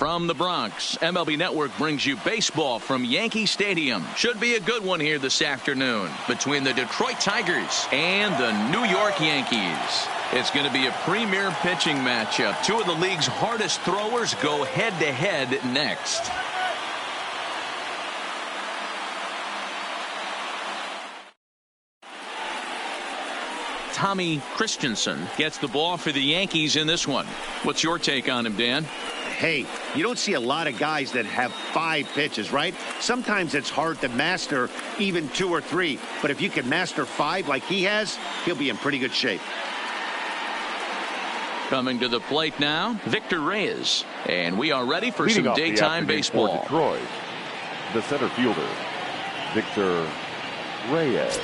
From the Bronx, MLB Network brings you baseball from Yankee Stadium. Should be a good one here this afternoon between the Detroit Tigers and the New York Yankees. It's going to be a premier pitching matchup. Two of the league's hardest throwers go head-to-head next. Tommy Christensen gets the ball for the Yankees in this one. What's your take on him, Dan? Hey, you don't see a lot of guys that have 5 pitches, right? Sometimes it's hard to master even 2 or 3. But if you can master 5 like he has, he'll be in pretty good shape. Coming to the plate now, Victor Reyes. And we are ready for some daytime baseball. For Detroit, the center fielder, Victor Reyes.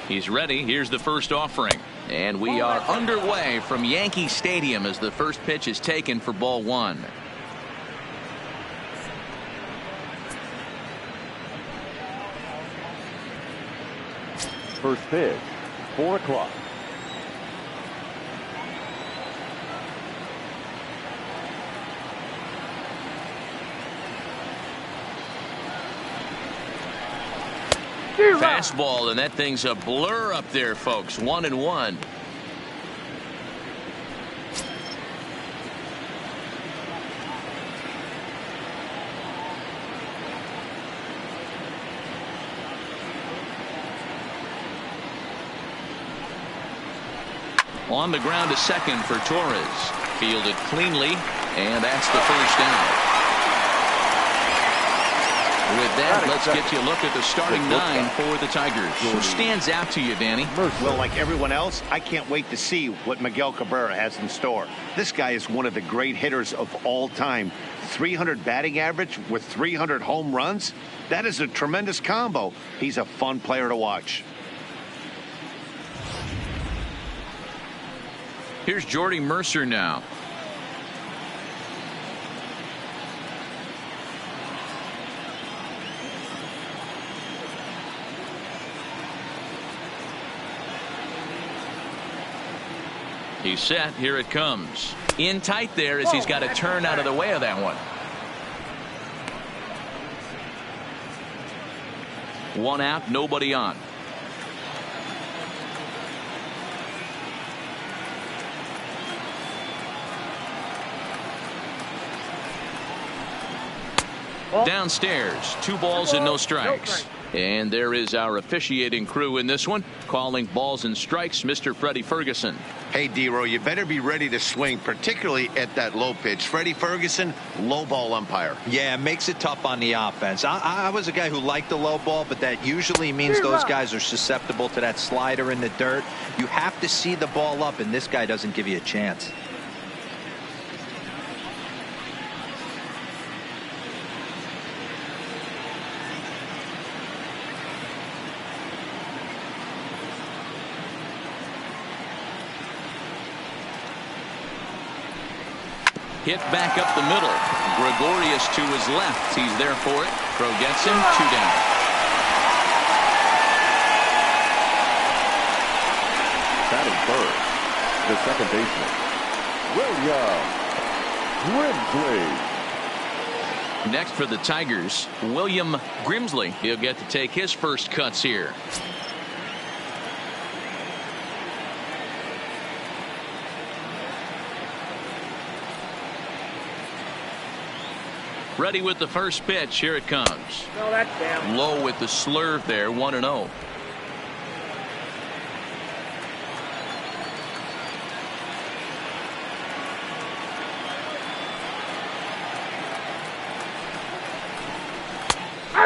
He's ready. Here's the first offering. And we are underway from Yankee Stadium as the first pitch is taken for ball 1. First pitch, 4 o'clock. Fastball, and that thing's a blur up there, folks. 1-1. On the ground to second for Torres. Fielded cleanly, and that's the first down. With that, let's get you a look at the starting 9 for the Tigers. Who stands out to you, Danny? Well, like everyone else, I can't wait to see what Miguel Cabrera has in store. This guy is one of the great hitters of all time. 300 batting average with 300 home runs. That is a tremendous combo. He's a fun player to watch. Here's Jordy Mercer now. He's set. Here it comes. In tight there as he's got to turn out of the way of that one. 1 out, nobody on. Downstairs, 2 balls and no strikes. And there is our officiating crew in this one, calling balls and strikes, Mr. Freddie Ferguson. Hey, D-Row, you better be ready to swing, particularly at that low pitch. Freddie Ferguson, low ball umpire. Yeah, it makes it tough on the offense. I was a guy who liked the low ball, but that usually means those guys are susceptible to that slider in the dirt. You have to see the ball up, and this guy doesn't give you a chance. Hit back up the middle. Gregorius to his left. He's there for it. Throw gets him. 2 down. Batting first, the second baseman, William Grimsley. Next for the Tigers, William Grimsley. He'll get to take his first cuts here. Ready with the first pitch. Here it comes. No, that's down. Low with the slurve there. 1-0.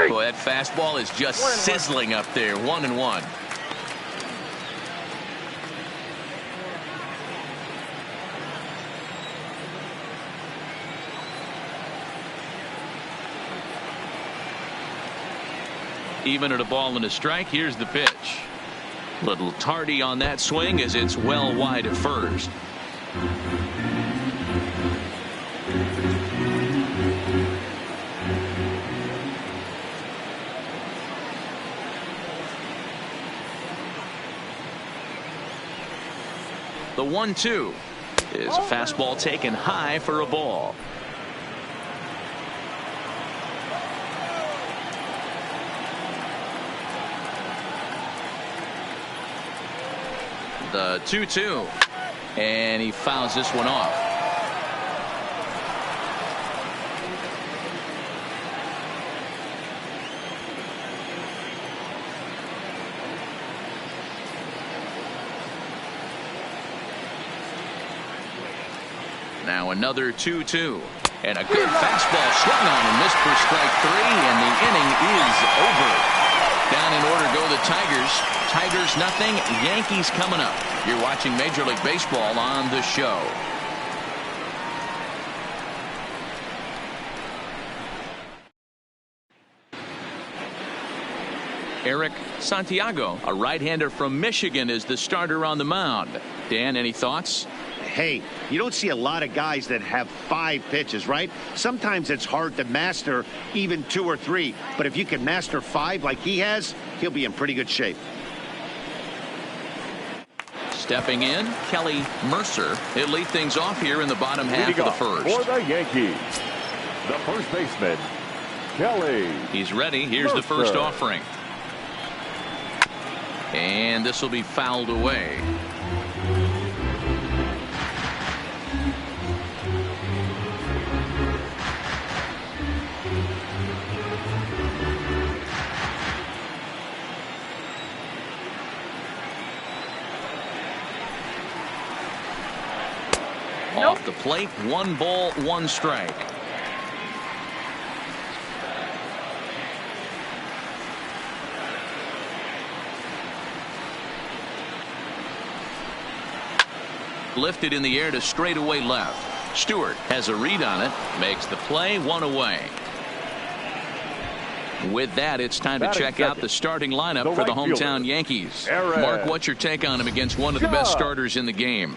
Boy, that fastball is just sizzling up there. 1-1. Even at a ball and a strike, here's the pitch. Little tardy on that swing as it's well wide at first. The 1-2 is a fastball taken high for a ball. The 2-2, and he fouls this one off. Now another 2-2, and a good fastball swung on and missed for strike 3, and the inning is over. Down in order go the Tigers. Tigers nothing, Yankees coming up. You're watching Major League Baseball on the show. Eric Santiago, a right-hander from Michigan, is the starter on the mound. Dan, any thoughts? Hey, you don't see a lot of guys that have 5 pitches, right? Sometimes it's hard to master even 2 or 3. But if you can master 5 like he has, he'll be in pretty good shape. Stepping in, Kelly Mercer. He'll lead things off here in the bottom half of the first. For the Yankees, the first baseman, Kelly. He's ready. Here's Mercer. The first offering. And this will be fouled away. Off the plate, 1 ball, 1 strike. Lifted in the air to straightaway left. Stewart has a read on it, makes the play, 1 away. With that, it's time to check out the starting lineup for the hometown Yankees. Mark, what's your take on him against one of the best starters in the game?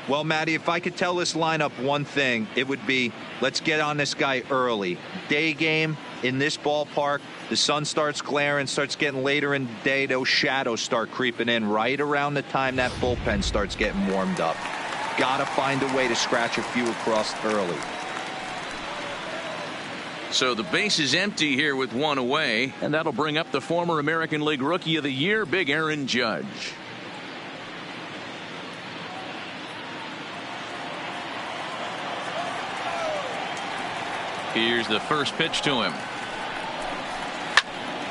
Well, Matty, if I could tell this lineup one thing, it would be let's get on this guy early. Day game in this ballpark, the sun starts glaring, starts getting later in the day. Those shadows start creeping in right around the time that bullpen starts getting warmed up. Got to find a way to scratch a few across early. So the base is empty here with 1 away, and that'll bring up the former American League Rookie of the Year, Big Aaron Judge. Here's the first pitch to him.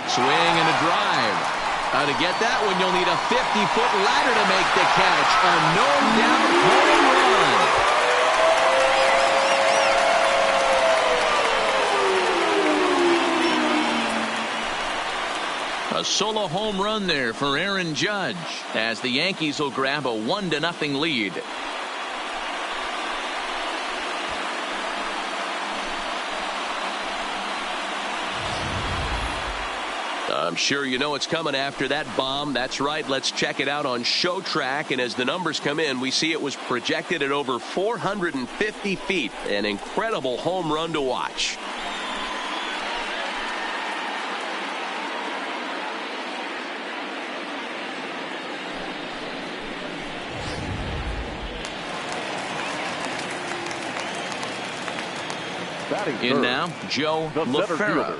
Swing and a drive. To get that one, you'll need a 50-foot ladder to make the catch. A no-doubt home run. A solo home run there for Aaron Judge as the Yankees will grab a 1-0 lead. I'm sure you know what's coming after that bomb. That's right. Let's check it out on Show Track. And as the numbers come in, we see it was projected at over 450 feet. An incredible home run to watch. In now, Joe LaFerra.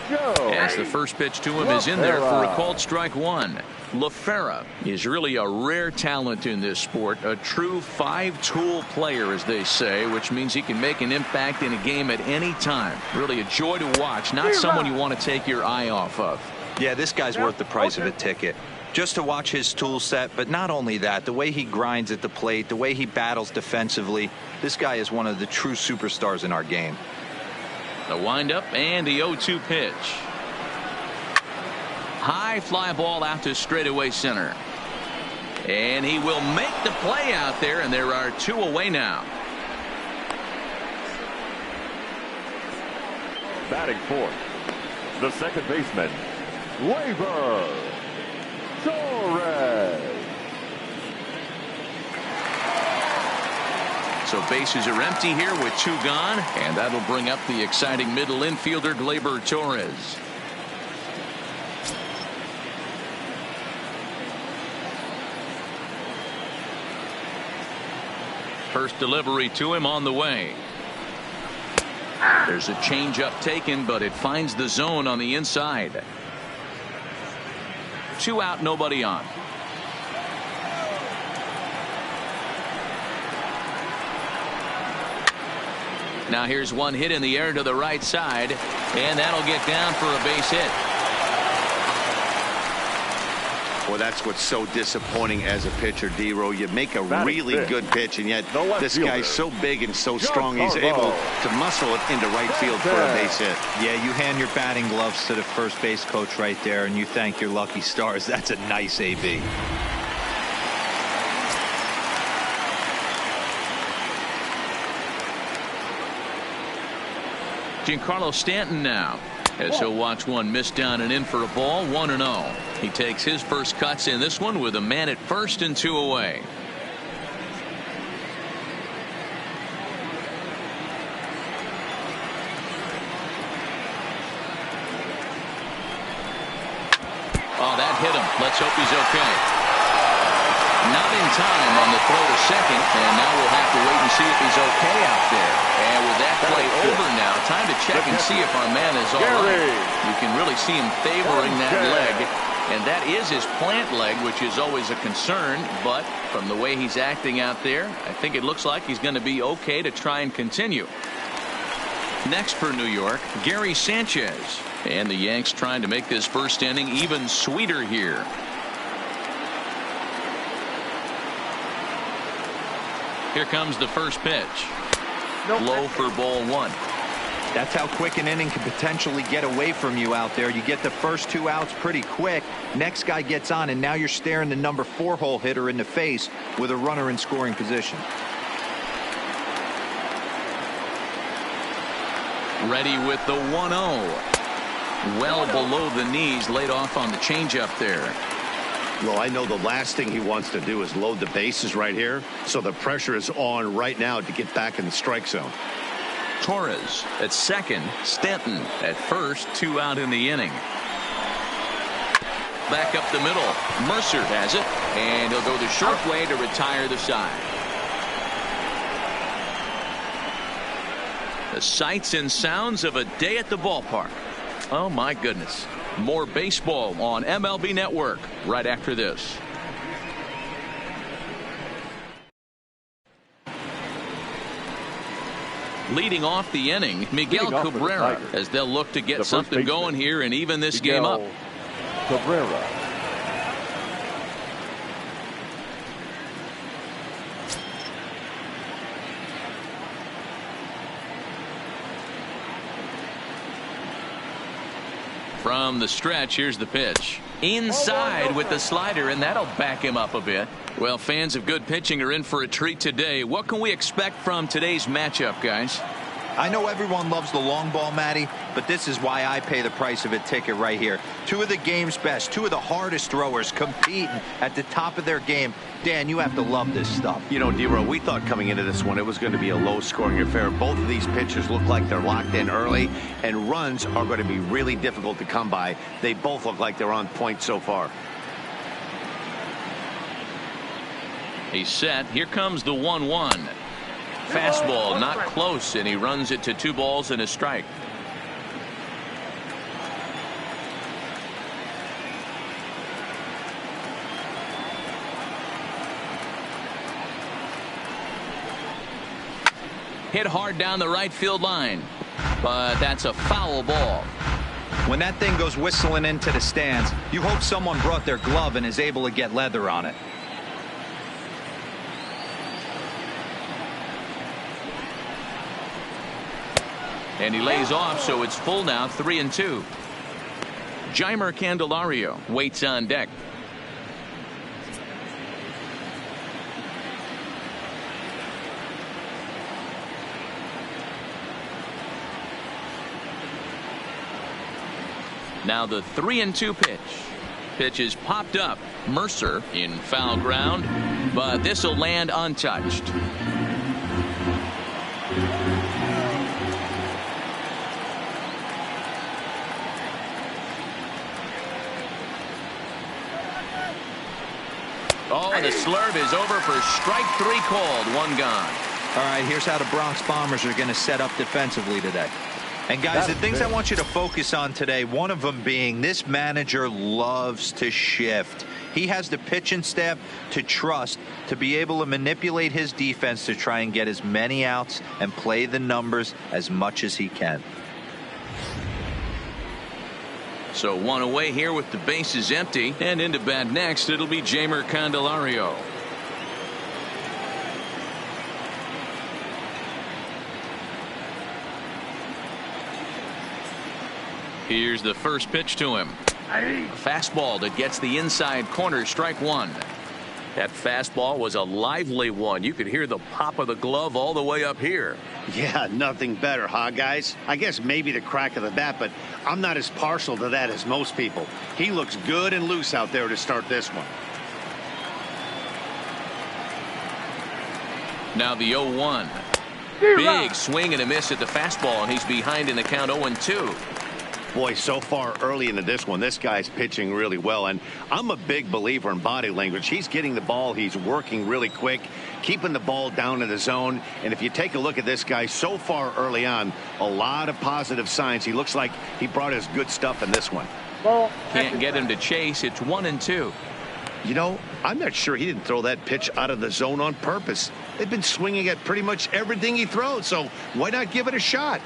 As the first pitch to him is in there for a called strike 1. LaFerra is really a rare talent in this sport, a true 5-tool player, as they say, which means he can make an impact in a game at any time. Really a joy to watch, not someone you want to take your eye off of. Yeah, this guy's worth the price of a ticket. Just to watch his tool set, but not only that, the way he grinds at the plate, the way he battles defensively, this guy is one of the true superstars in our game. The windup and the 0-2 pitch. High fly ball out to straightaway center. And he will make the play out there, and there are 2 away now. Batting fourth, the second baseman, Gleyber Torres. So bases are empty here with 2 gone, and that'll bring up the exciting middle infielder Gleyber Torres. First delivery to him on the way. There's a changeup taken, but it finds the zone on the inside. 2 out, nobody on. Now here's one hit in the air to the right side, and that'll get down for a base hit. Well, that's what's so disappointing as a pitcher, D-Row. You make a really good pitch, and yet this guy's so big and so strong, he's able to muscle it into right field for a base hit. Yeah, you hand your batting gloves to the first base coach right there, and you thank your lucky stars. That's a nice AB. Giancarlo Stanton now, as he'll watch one miss down and in for a ball. 1-0. He takes his first cuts in this one with a man at first and 2 away. Oh, that hit him. Let's hope he's okay. Not in time on the throw to second, and now we'll have to wait and see if he's okay out there. And with that play over now, time to check and see if our man is all right. You can really see him favoring that leg, and that is his plant leg, which is always a concern. But from the way he's acting out there, I think it looks like he's going to be okay to try and continue. Next for New York, Gary Sanchez. And the Yanks trying to make this first inning even sweeter here. Here comes the first pitch. Low for ball 1. That's how quick an inning can potentially get away from you out there. You get the first 2 outs pretty quick. Next guy gets on, and now you're staring the number 4 hole hitter in the face with a runner in scoring position. Ready with the 1-0. Well below the knees, laid off on the changeup there. Well, I know the last thing he wants to do is load the bases right here, so the pressure is on right now to get back in the strike zone. Torres at second, Stanton at first, 2 out in the inning. Back up the middle, Mercer has it, and he'll go the short way to retire the side. The sights and sounds of a day at the ballpark. Oh my goodness. More baseball on MLB Network right after this. Leading off the inning, Miguel Cabrera, as they'll look to get something going here and even this game up. Cabrera. From the stretch, here's the pitch. Inside with the slider, and that'll back him up a bit. Well, fans of good pitching are in for a treat today. What can we expect from today's matchup, guys? I know everyone loves the long ball, Matty, but this is why I pay the price of a ticket right here. 2 of the game's best, 2 of the hardest throwers competing at the top of their game. Dan, you have to love this stuff. You know, D-Row, we thought coming into this one it was going to be a low-scoring affair. Both of these pitchers look like they're locked in early, and runs are going to be really difficult to come by. They both look like they're on point so far. He's set. Here comes the 1-1. Fastball not close, and he runs it to 2 balls and a strike. Hit hard down the right field line, but that's a foul ball. When that thing goes whistling into the stands, you hope someone brought their glove and is able to get leather on it. And he lays off, so it's full now, 3-2. Jeimer Candelario waits on deck. Now the 3-2 pitch. Pitch is popped up. Mercer in foul ground, but this will land untouched. Oh, and the slurve is over for strike 3 called. 1 gone. All right, here's how the Bronx Bombers are going to set up defensively today. And guys, the things I want you to focus on today, one of them being this manager loves to shift. He has the pitching staff to trust to be able to manipulate his defense to try and get as many outs and play the numbers as much as he can. So one away here with the bases empty, and into bat next it'll be Jeimer Candelario. Here's the first pitch to him. A fastball that gets the inside corner, strike one. That fastball was a lively one. You could hear the pop of the glove all the way up here. Yeah, nothing better, huh, guys? I guess maybe the crack of the bat, but I'm not as partial to that as most people. He looks good and loose out there to start this one. Now the 0-1. Big swing and a miss at the fastball, and he's behind in the count 0-2. Boy, so far early into this one, this guy's pitching really well, and I'm a big believer in body language. He's getting the ball, he's working really quick, keeping the ball down in the zone, and if you take a look at this guy so far early on, a lot of positive signs. He looks like he brought his good stuff in this one. Can't get him to chase. It's 1-2. You know, I'm not sure he didn't throw that pitch out of the zone on purpose. They've been swinging at pretty much everything he throws, so why not give it a shot?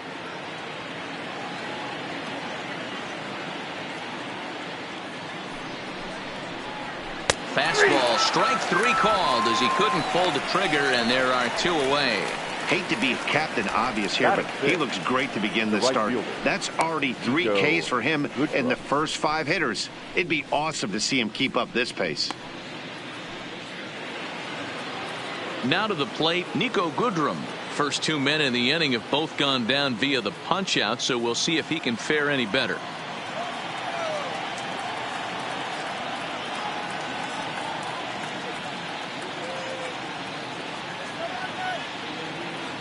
Fastball, strike three called as he couldn't pull the trigger, and there are two away. Hate to be Captain Obvious here, but he looks great to begin the start. That's already 3 Ks for him in the first 5 hitters. It'd be awesome to see him keep up this pace. Now to the plate, Nico Goodrum. First 2 men in the inning have both gone down via the punch out, so we'll see if he can fare any better.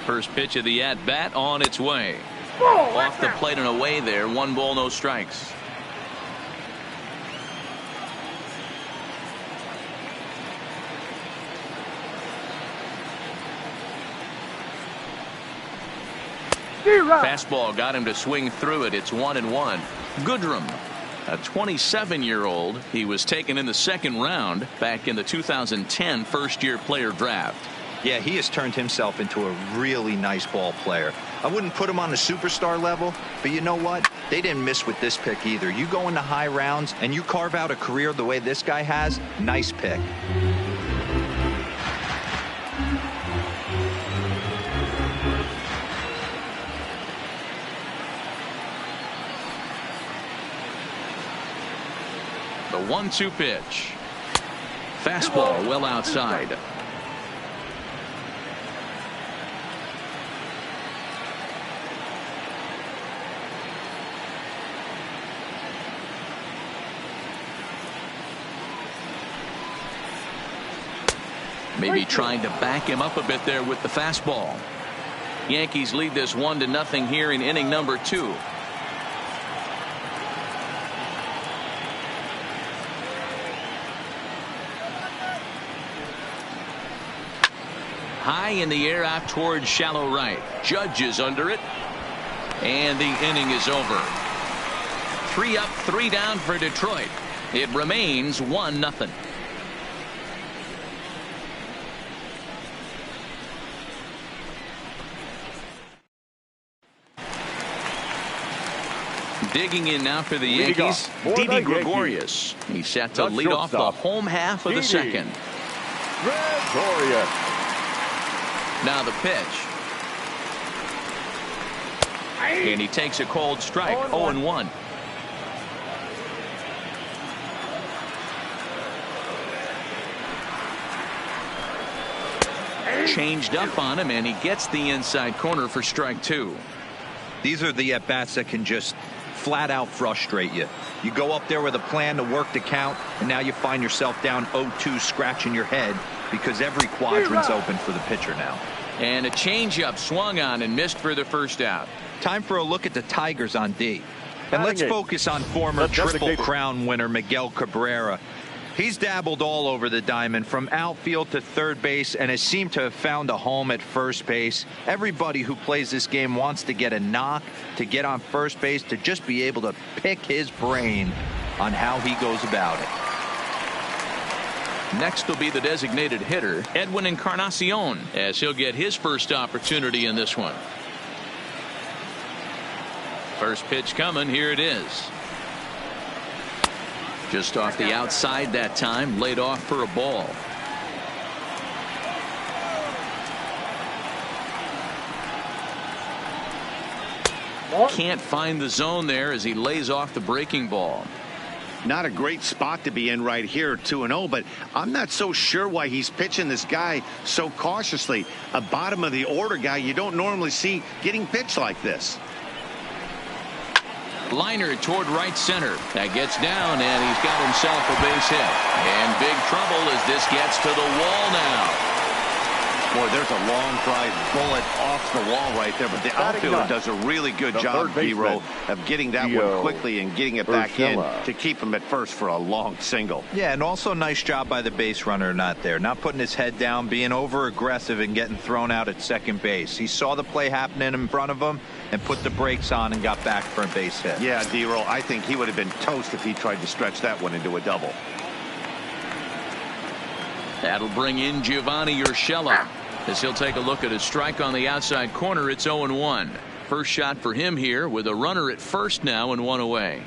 First pitch of the at-bat on its way. Off the plate and away there. 1 ball, no strikes. Fastball got him to swing through it. It's 1-1. Goodrum, a 27-year-old. He was taken in the 2nd round back in the 2010 first-year player draft. Yeah, he has turned himself into a really nice ball player. I wouldn't put him on the superstar level, but you know what? They didn't miss with this pick either. You go into high rounds and you carve out a career the way this guy has, nice pick. The 1-2 pitch. Fastball well outside. Maybe trying to back him up a bit there with the fastball. Yankees lead this 1-0 here in inning number 2. High in the air out towards shallow right. Judge is under it. And the inning is over. 3 up, 3 down for Detroit. It remains 1-0. Digging in now for the Yankees, Didi Gregorius. He's set to lead off the home half of the second. Gregorius. Now the pitch. And he takes a cold strike. 0-1. Changed up on him, and he gets the inside corner for strike 2. These are the at-bats that can just flat out frustrate you. You go up there with a plan to work the count, and now you find yourself down 0-2 scratching your head because every quadrant's open for the pitcher now. And a changeup swung on and missed for the first out. Time for a look at the Tigers on D. And let's focus on former Triple Crown winner Miguel Cabrera. He's dabbled all over the diamond, from outfield to third base, and has seemed to have found a home at first base. Everybody who plays this game wants to get a knock, to get on first base, to just be able to pick his brain on how he goes about it. Next will be the designated hitter, Edwin Encarnacion, as he'll get his first opportunity in this one. First pitch coming. Here it is. Just off the outside that time, laid off for a ball. Can't find the zone there as he lays off the breaking ball. Not a great spot to be in right here, 2-0, but I'm not so sure why he's pitching this guy so cautiously. A bottom of the order guy you don't normally see getting pitched like this. Liner toward right center. That gets down, and he's got himself a base hit. And big trouble as this gets to the wall now. Boy, there's a long drive bullet off the wall right there, but the outfielder does a really good job, D-Roll, of getting that one quickly and getting it back in to keep him at first for a long single. Yeah, and also nice job by the base runner not there, not putting his head down, being over aggressive and getting thrown out at second base. He saw the play happening in front of him and put the brakes on and got back for a base hit. Yeah, D-Roll, I think he would have been toast if he tried to stretch that one into a double. That'll bring in Giovanni Urshela as he'll take a look at his strike on the outside corner. It's 0-1. First shot for him here with a runner at first now and one away.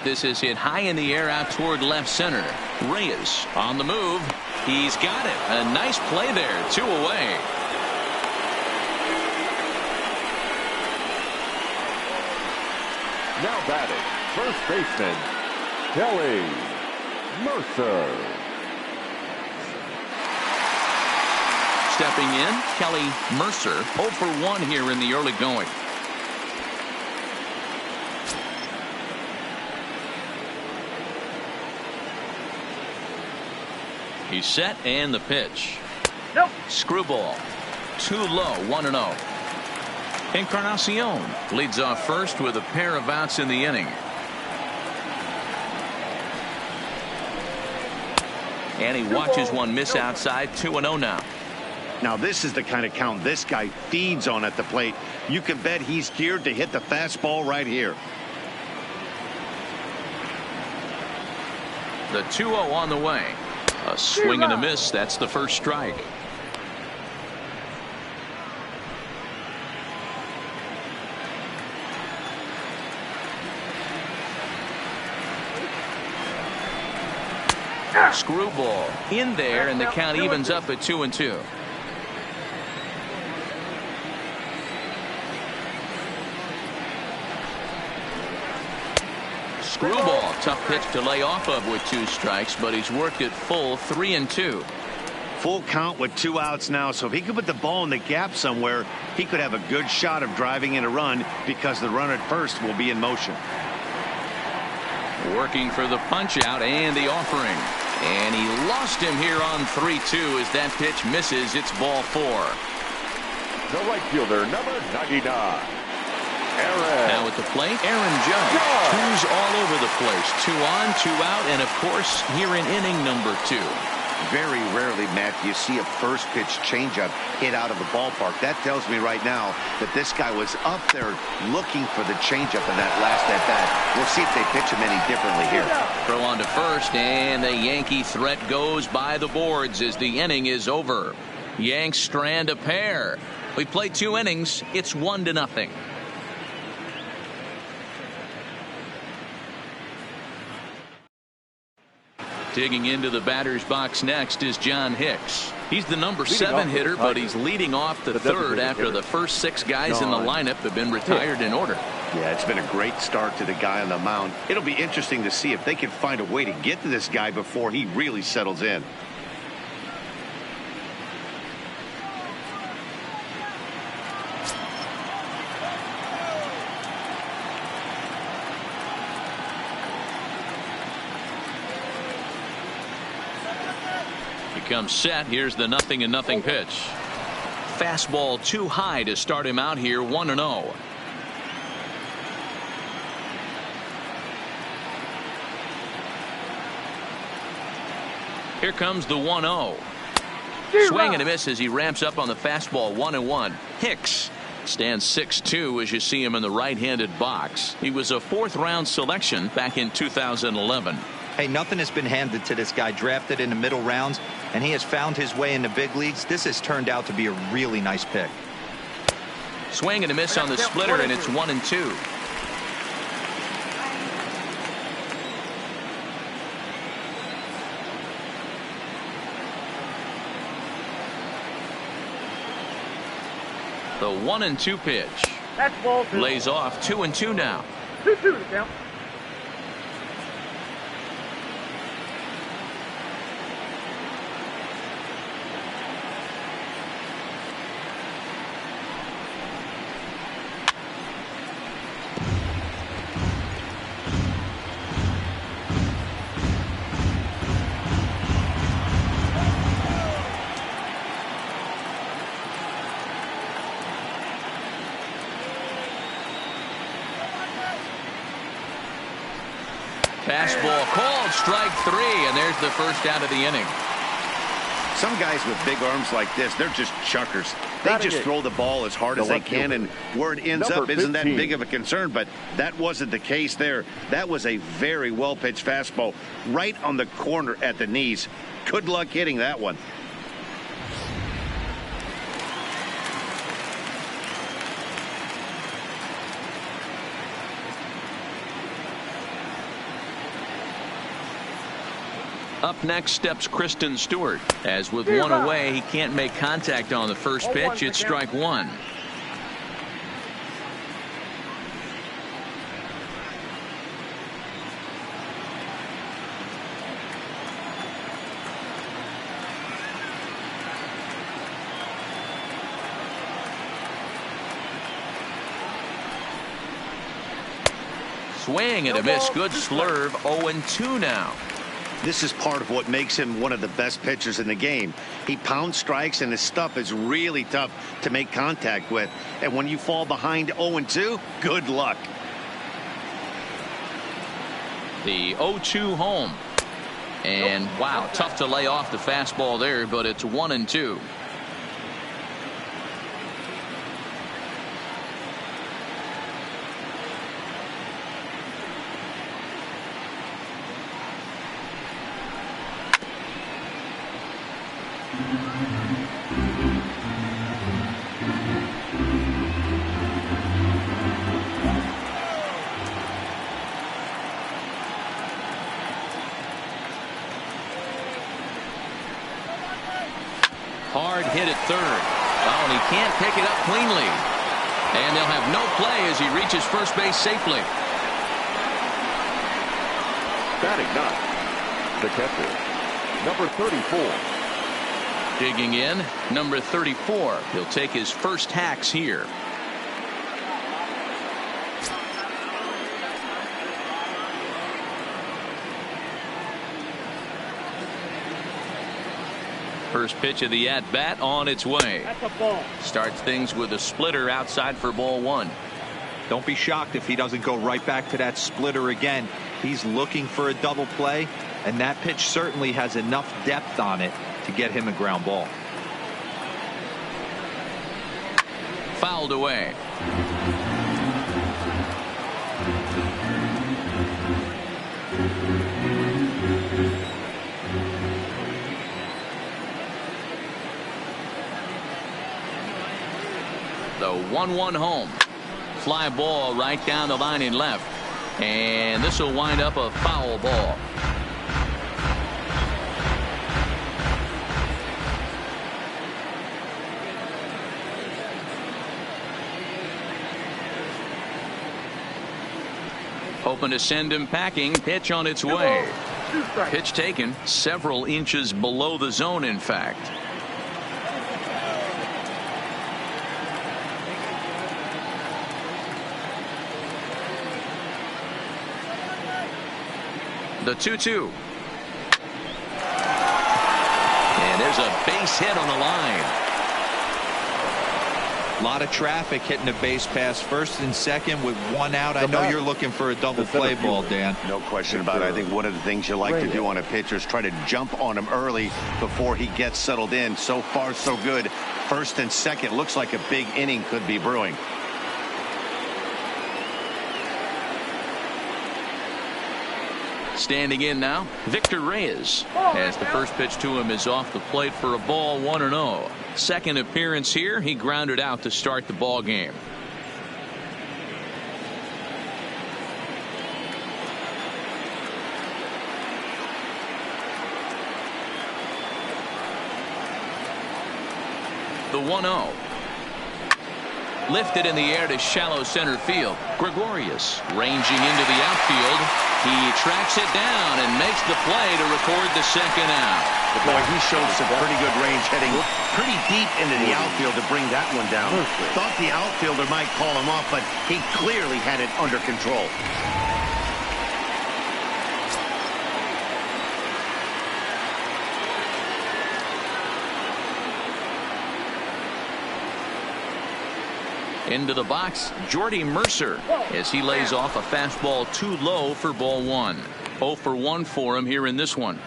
This is hit high in the air out toward left center. Reyes on the move. He's got it. A nice play there. 2 away. Now batting, first baseman, Kelly Mercer. Stepping in, Kelly Mercer, 0 for 1 here in the early going. He's set, and the pitch. Nope. Screwball. Too low, 1-0. Encarnacion leads off first with a pair of outs in the inning. And he watches one miss outside. 2-0 now. Now this is the kind of count this guy feeds on at the plate. You can bet he's geared to hit the fastball right here. The 2-0 on the way. A swing and a miss. That's the first strike. Screwball in there, and the count evens up at 2-2. Screwball, tough pitch to lay off of with 2 strikes, but he's worked it full. 3-2. Full count with 2 outs now, so if he could put the ball in the gap somewhere, he could have a good shot of driving in a run because the runner at first will be in motion. Working for the punch out and the offering. And he lost him here on 3-2 as that pitch misses. It's ball 4. The right fielder, number 99. Aaron. Now at the plate, Aaron Judge. 2s all over the place. 2 on, 2 out, and of course here in inning number 2. Very rarely, Matt, do you see a first pitch changeup hit out of the ballpark. That tells me right now that this guy was up there looking for the changeup in that last at bat. We'll see if they pitch him any differently here. Throw on to first, and the Yankee threat goes by the boards as the inning is over. Yanks strand a pair. We played 2 innings. It's 1-0. Digging into the batter's box next is John Hicks. He's the number 7 hitter, but he's leading off the 3rd after the first 6 guys in the lineup have been retired in order. Yeah, it's been a great start to the guy on the mound. It'll be interesting to see if they can find a way to get to this guy before he really settles in. Comes set. Here's the 0-0 pitch. fastball too high to start him out here 1-0. Here comes the 1-0. Swing and a miss as he ramps up on the fastball. 1-1. Hicks stands 6'2" as you see him in the right-handed box. He was a fourth-round selection back in 2011. Hey, nothing has been handed to this guy. Drafted in the middle rounds, and he has found his way in the big leagues. This has turned out to be a really nice pick. Swing and a miss on the splitter, and it's 1-2. The 1-2 pitch. That's ball two. Lays off 2-2 now. 2-2 to count. Fastball called, strike 3, and there's the first out of the inning. Some guys with big arms like this, they're just chuckers. They just throw the ball as hard as they can, and where it ends up isn't that big of a concern, but that wasn't the case there. That was a very well-pitched fastball right on the corner at the knees. Good luck hitting that one. Up next steps Kristen Stewart. As with one away, he can't make contact on the first pitch. It's strike 1. Swing and a miss. Good slurve. 0-2 now. This is part of what makes him one of the best pitchers in the game. He pounds strikes, and his stuff is really tough to make contact with. And when you fall behind 0-2, good luck. The 0-2 home. And wow, tough to lay off the fastball there, but it's 1-2. Hard hit at third. Oh, and he can't pick it up cleanly. And they'll have no play as he reaches first base safely. Batting ninth, the catcher, number 34. Digging in, number 34. He'll take his first hacks here. First pitch of the at-bat on its way. That's a ball. Starts things with a splitter outside for ball 1. Don't be shocked if he doesn't go right back to that splitter again. He's looking for a double play, and that pitch certainly has enough depth on it to get him a ground ball. Fouled away. The 1-1 home. Fly ball right down the line in left. And this will wind up a foul ball. Hoping to send him packing. Pitch on its way. Pitch taken several inches below the zone, in fact. The 2-2. And there's a base hit on the line. A lot of traffic hitting the base pass first and second with one out. I know you're looking for a double play ball, Dan. No question about it. I think one of the things you like to do on a pitcher is try to jump on him early before he gets settled in. So far, so good. First and second, looks like a big inning could be brewing. Standing in now, Victor Reyes, as the first pitch to him is off the plate for a ball, 1-0. Second appearance here, he grounded out to start the ball game. The 1-0. Lifted in the air to shallow center field. Gregorius ranging into the outfield. He tracks it down and makes the play to record the second out. Boy, he showed some pretty good range heading pretty deep into the outfield to bring that one down. Thought the outfielder might call him off, but he clearly had it under control. Into the box, Jordy Mercer, as he lays off a fastball too low for ball 1. 0 for 1 for him here in this one.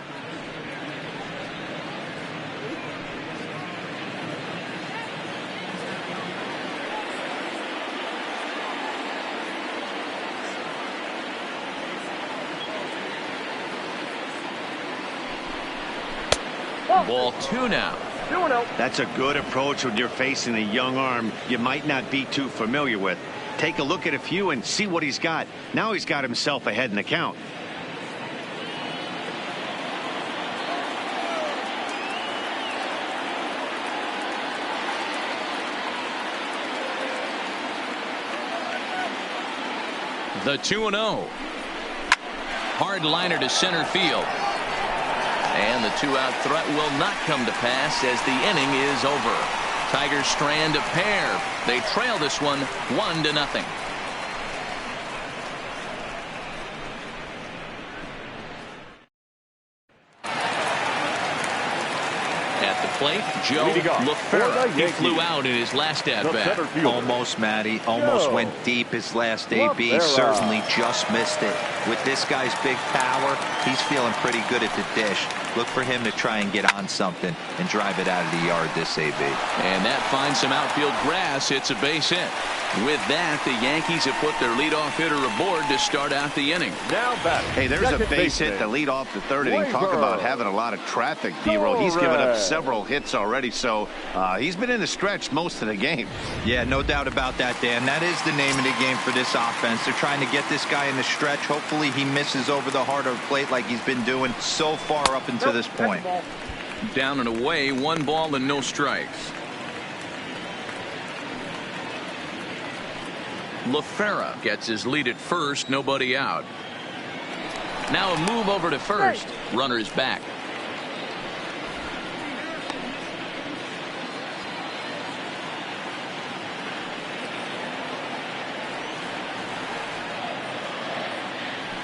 Ball 2 now. That's a good approach when you're facing a young arm you might not be too familiar with. Take a look at a few and see what he's got. Now he's got himself ahead in the count. The 2-0. Hard liner to center field. And the 2-out threat will not come to pass as the inning is over. Tigers strand a pair. They trail this one 1-0. At the plate, Joe LaFerra. He flew out in his last at-bat. Almost, Matty. Almost went deep his last AB. Certainly just missed it. With this guy's big power, he's feeling pretty good at the dish. Look for him to try and get on something and drive it out of the yard this AB. And that finds some outfield grass. It's a base hit. With that, the Yankees have put their leadoff hitter aboard to start out the inning. Now back. Hey, there's a base hit to lead off the third inning. Talk about having a lot of traffic, D-Roll. He's given up several hits already, so he's been in the stretch most of the game. Yeah, no doubt about that, Dan. That is the name of the game for this offense. They're trying to get this guy in the stretch. Hopefully he misses over the heart of the plate like he's been doing so far up until this point. Down and away, 1 ball and no strikes. LaFerra gets his lead at first, nobody out. Now a move over to first. Runner's back.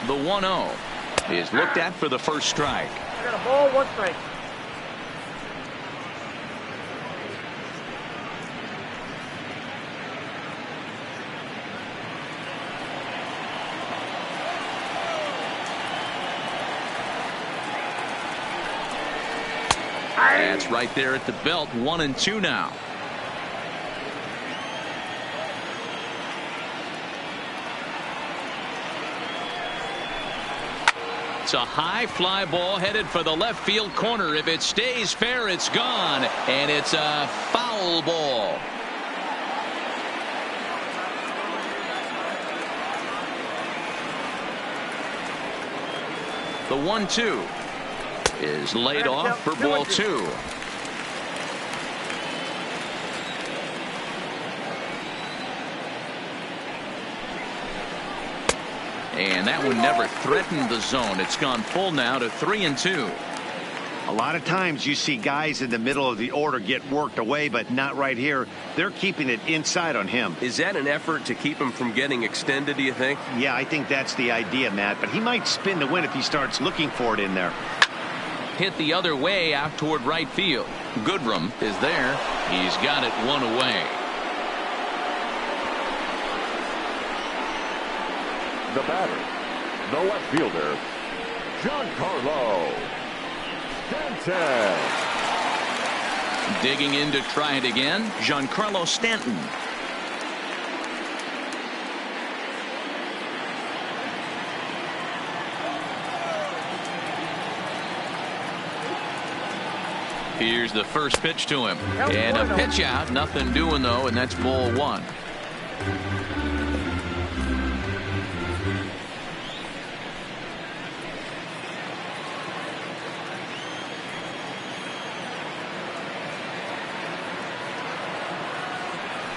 The 1-0 is looked at for the first strike. Got a ball, 1 strike. That's right there at the belt. 1-2 now. It's a high fly ball headed for the left field corner. If it stays fair, it's gone. And it's a foul ball. The 1-2 is laid off for ball 2. And that one never threatened the zone. It's gone full now to 3-2. A lot of times you see guys in the middle of the order get worked away, but not right here. They're keeping it inside on him. Is that an effort to keep him from getting extended, do you think? Yeah, I think that's the idea, Matt, but he might spin the win if he starts looking for it in there. Hit the other way out toward right field. Goodrum is there. He's got it 1 away. The batter, the left fielder, Giancarlo Stanton. Digging in to try it again, Giancarlo Stanton. Here's the first pitch to him. And a pitch out. Nothing doing, though, and that's ball one.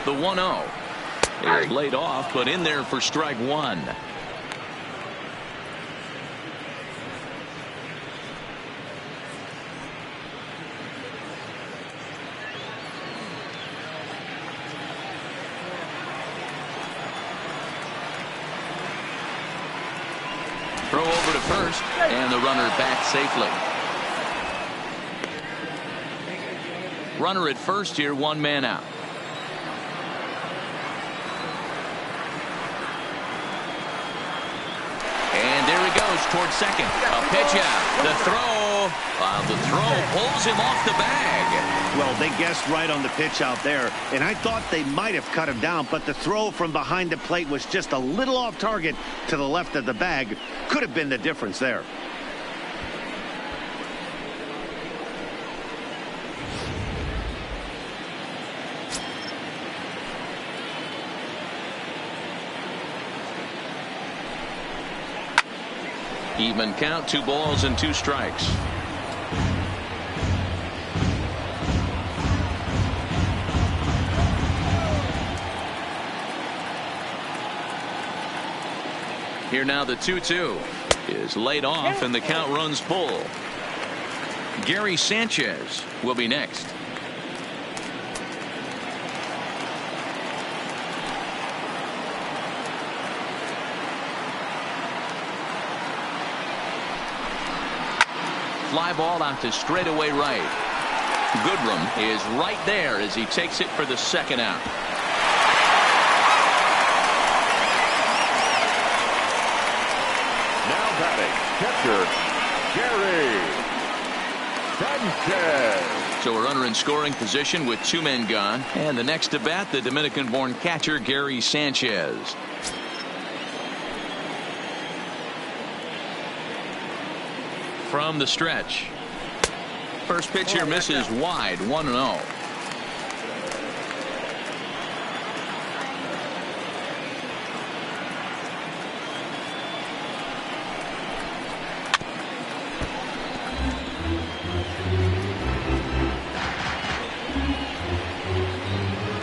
The 1-0 is laid off, but in there for strike one. Throw over to first, and the runner back safely. Runner at first here, one man out. And there he goes towards second. A pitch out. The throw. The throw pulls him off the bag. Well, they guessed right on the pitch out there, and I thought they might have cut him down, but the throw from behind the plate was just a little off target to the left of the bag. Could have been the difference there. Even count, 2 balls and 2 strikes. Here now the 2-2 is laid off and the count runs full. Gary Sanchez will be next. Fly ball out to straightaway right. Goodrum is right there as he takes it for the second out. Now batting, catcher, Gary Sanchez. So a runner in scoring position with 2 men gone. And the next to bat, the Dominican-born catcher, Gary Sanchez. From the stretch. First pitch here misses wide, 1-0.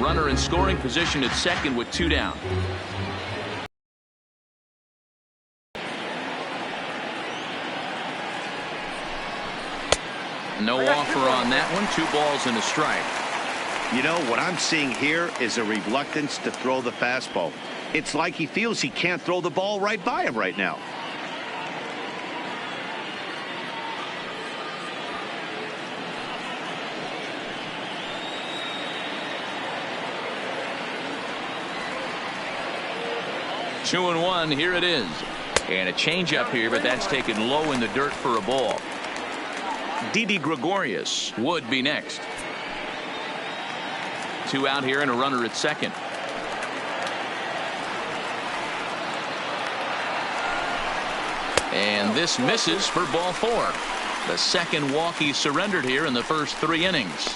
Runner in scoring position at second with 2 down. No offer on that one. 2 balls and a strike. You know, what I'm seeing here is a reluctance to throw the fastball. It's like he feels he can't throw the ball right by him right now. Two and one. Here it is. And a changeup here, but that's taken low in the dirt for a ball. Didi Gregorius would be next. 2 out here and a runner at second. And this misses for ball 4. The second walk he surrendered here in the first 3 innings.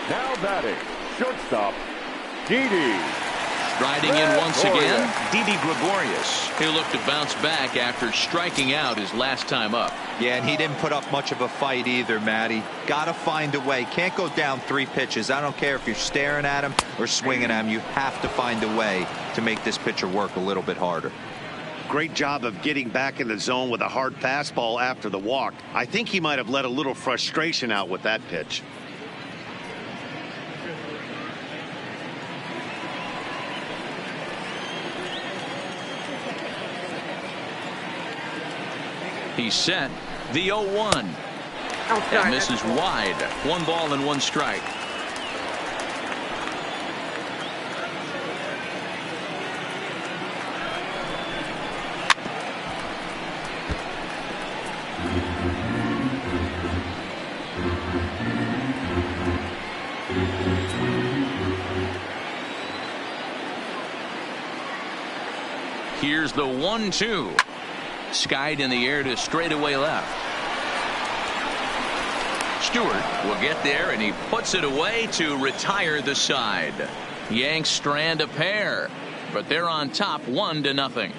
Now batting, shortstop, Didi. Striding in once again, Didi Gregorius. He'll look to bounce back after striking out his last time up. Yeah, and he didn't put up much of a fight either, Matty. Got to find a way. Can't go down 3 pitches. I don't care if you're staring at him or swinging at him. You have to find a way to make this pitcher work a little bit harder. Great job of getting back in the zone with a hard fastball after the walk. I think he might have let a little frustration out with that pitch. He's set. The 0-1. And misses wide. 1 ball and 1 strike. Here's the 1-2. Skied in the air to straightaway left. Stewart will get there, and he puts it away to retire the side. Yanks strand a pair, but they're on top 1-0.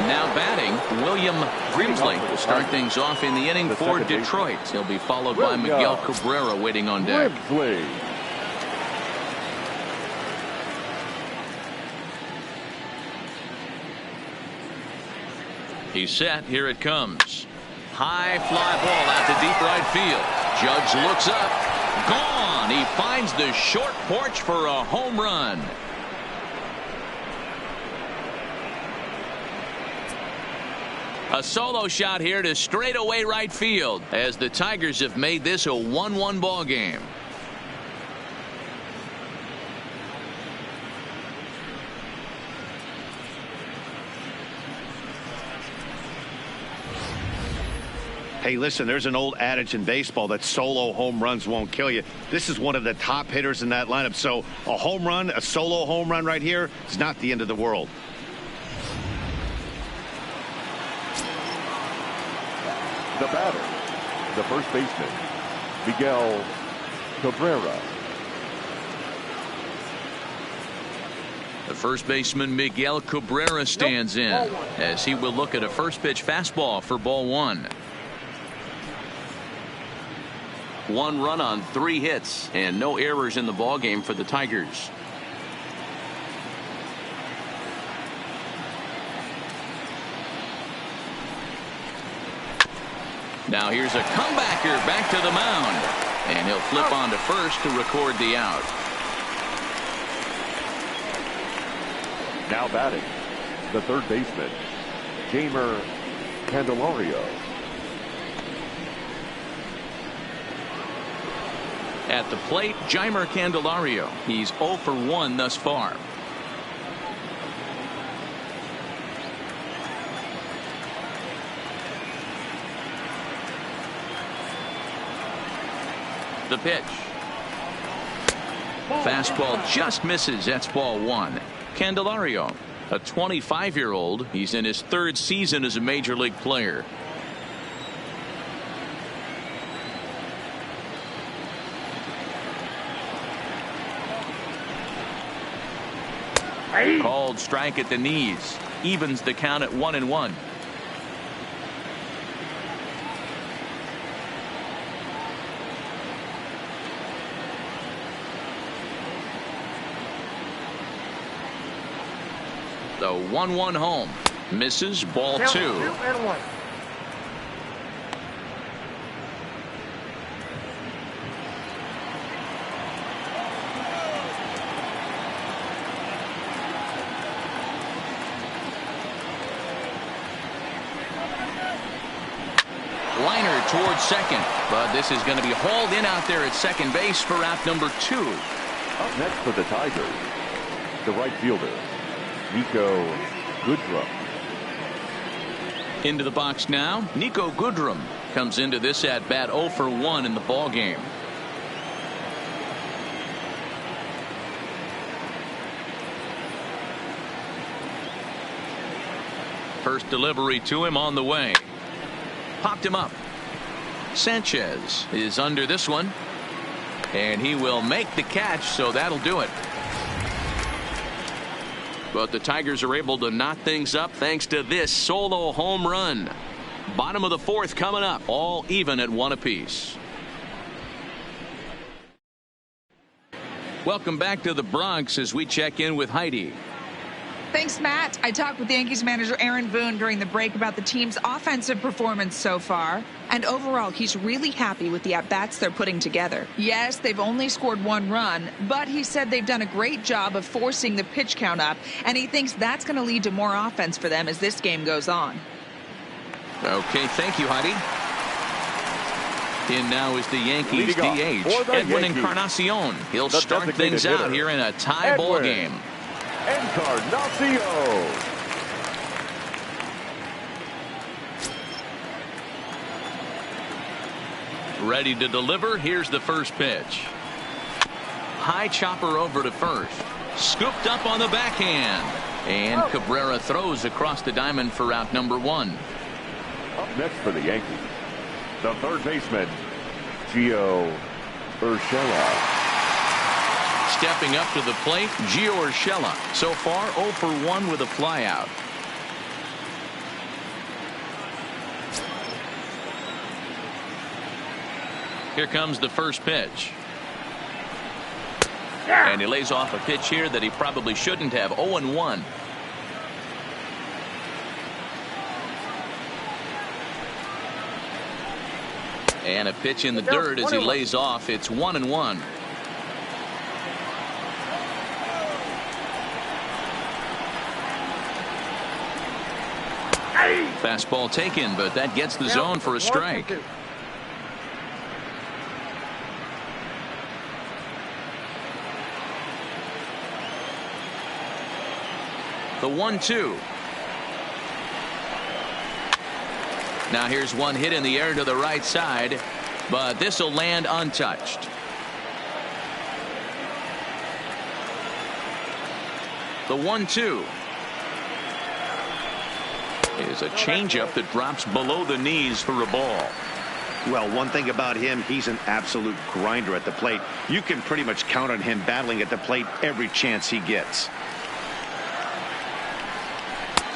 Now batting, William Grimsley will start things off in the inning for Detroit. He'll be followed by Miguel Cabrera waiting on deck. He's set. Here it comes. High fly ball out to deep right field. Judge looks up. Gone. He finds the short porch for a home run. A solo shot here to straightaway right field as the Tigers have made this a 1-1 ball game. Hey, listen, there's an old adage in baseball that solo home runs won't kill you. This is one of the top hitters in that lineup. So a home run, a solo home run right here is not the end of the world. The batter, the first baseman, Miguel Cabrera. The first baseman Miguel Cabrera stands in as he will look at a first pitch fastball for ball 1. 1 run on 3 hits and no errors in the ball game for the Tigers. Now here's a comebacker back to the mound, and he'll flip on to first to record the out. Now batting, the third baseman, Jeimer Candelario. At the plate, Jeimer Candelario. He's 0 for 1 thus far. The pitch. Fastball just misses. That's ball 1. Candelario, a 25-year-old. He's in his 3rd season as a major league player. Called strike at the knees. Evens the count at 1-1. The 1-1 home. Misses. Ball 2. 2-1. Liner towards second, but this is going to be hauled in out there at second base for out number 2. Up next for the Tigers, the right fielder, Nico Goodrum. Into the box now, Nico Goodrum comes into this at bat 0 for 1 in the ball game. First delivery to him on the way. Popped him up. Sanchez is under this one, and he will make the catch, so that'll do it. But the Tigers are able to knot things up thanks to this solo home run. Bottom of the 4th coming up, all even at 1 apiece. Welcome back to the Bronx as we check in with Heidi. Thanks, Matt. I talked with Yankees manager Aaron Boone during the break about the team's offensive performance so far. And overall, he's really happy with the at-bats they're putting together. Yes, they've only scored 1 run, but he said they've done a great job of forcing the pitch count up, and he thinks that's going to lead to more offense for them as this game goes on. Okay, thank you, Heidi. In now is the Yankees DH, Edwin Encarnacion. He'll start things out here in a tie ball game. Encarnacion. Ready to deliver. Here's the first pitch. High chopper over to first. Scooped up on the backhand. And Cabrera throws across the diamond for out number 1. Up next for the Yankees, the third baseman, Gio Urshela. Stepping up to the plate, Gio Urshela. So far 0 for 1 with a flyout. Here comes the first pitch. And he lays off a pitch here that he probably shouldn't have. 0-1. And a pitch in the dirt as he lays off. It's 1-1. Fastball taken, but that gets the zone for a strike. The 1-2. Now here's one hit in the air to the right side, but this will land untouched. The 1-2 is a changeup that drops below the knees for a ball. Well, one thing about him, he's an absolute grinder at the plate. You can pretty much count on him battling at the plate every chance he gets.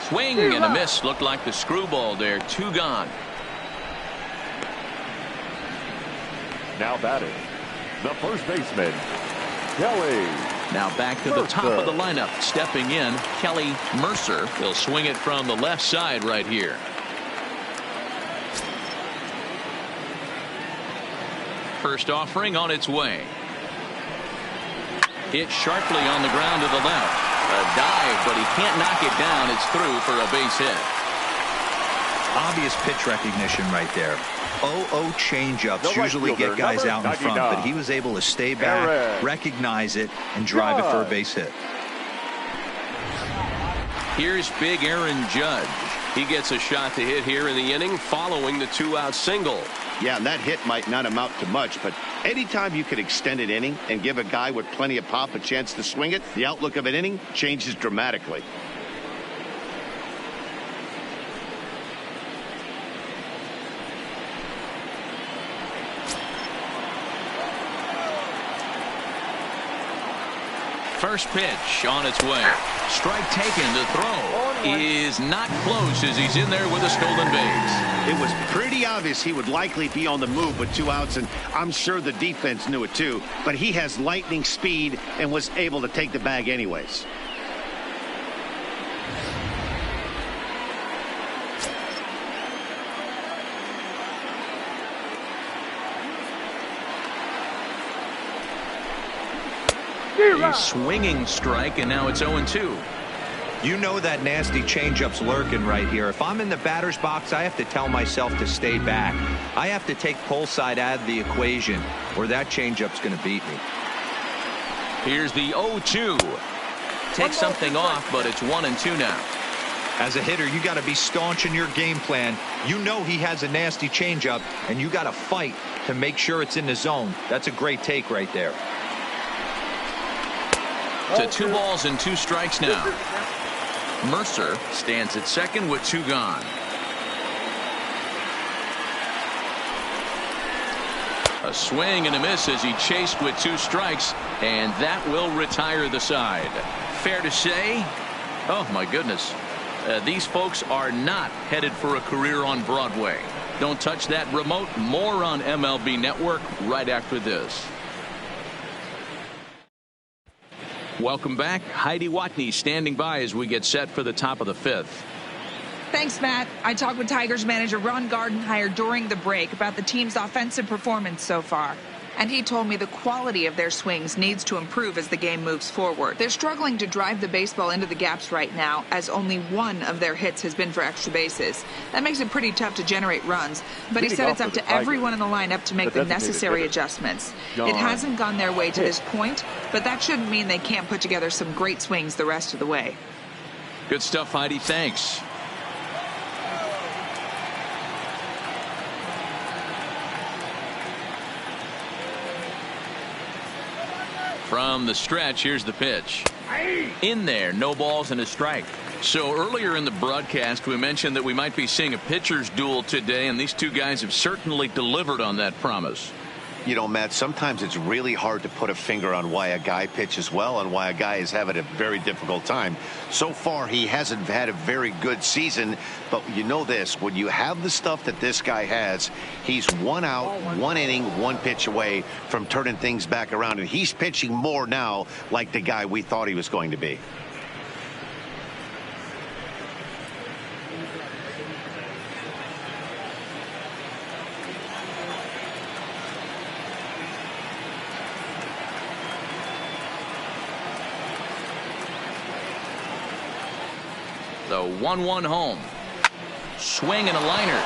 Swing and a miss. Looked like the screwball there. 2 gone. Now batting, the first baseman, Kelly. Now back to the top of the lineup. Stepping in, Kelly Mercer. He'll swing it from the left side right here. First offering on its way. Hit sharply on the ground to the left. A dive, but he can't knock it down. It's through for a base hit. Obvious pitch recognition right there. 0-0 changeups usually get guys out in front, but he was able to stay back, recognize it, and drive it for a base hit. Here's big Aaron Judge. He gets a shot to hit here in the inning following the 2-out single. Yeah, and that hit might not amount to much, but anytime you could extend an inning and give a guy with plenty of pop a chance to swing it, the outlook of an inning changes dramatically. First pitch on its way. Strike taken. The throw is not close as he's in there with a stolen base. It was pretty obvious he would likely be on the move with 2 outs, and I'm sure the defense knew it too, but he has lightning speed and was able to take the bag anyways. A swinging strike, and now it's 0-2. You know that nasty changeup's lurking right here. If I'm in the batter's box, I have to tell myself to stay back. I have to take pull side out of the equation, or that changeup's going to beat me. Here's the 0-2. Take something off, but it's 1-2 now. As a hitter, you got to be staunch in your game plan. You know he has a nasty changeup, and you got to fight to make sure it's in the zone. That's a great take right there. To 2 balls and 2 strikes now. Mercer stands at second with 2 gone. A swing and a miss as he chased with 2 strikes, and that will retire the side. Fair to say, oh my goodness, these folks are not headed for a career on Broadway. Don't touch that remote. More on MLB Network right after this. Welcome back. Heidi Watney standing by as we get set for the top of the 5th. Thanks, Matt. I talked with Tigers manager Ron Gardenhire during the break about the team's offensive performance so far. And he told me the quality of their swings needs to improve as the game moves forward. They're struggling to drive the baseball into the gaps right now, as only 1 of their hits has been for extra bases. That makes it pretty tough to generate runs. But he said it's up to everyone in the lineup to make the necessary adjustments. It hasn't gone their way to this point, but that shouldn't mean they can't put together some great swings the rest of the way. Good stuff, Heidi. Thanks. From the stretch, here's the pitch. In there, no balls and a strike. So earlier in the broadcast, we mentioned that we might be seeing a pitcher's duel today, and these two guys have certainly delivered on that promise. You know, Matt, sometimes it's really hard to put a finger on why a guy pitches well and why a guy is having a very difficult time. So far, he hasn't had a very good season, but you know this, when you have the stuff that this guy has, he's 1 out, 1 inning, 1 pitch away from turning things back around, and he's pitching more now like the guy we thought he was going to be. The 1-1 home. Swing and a liner.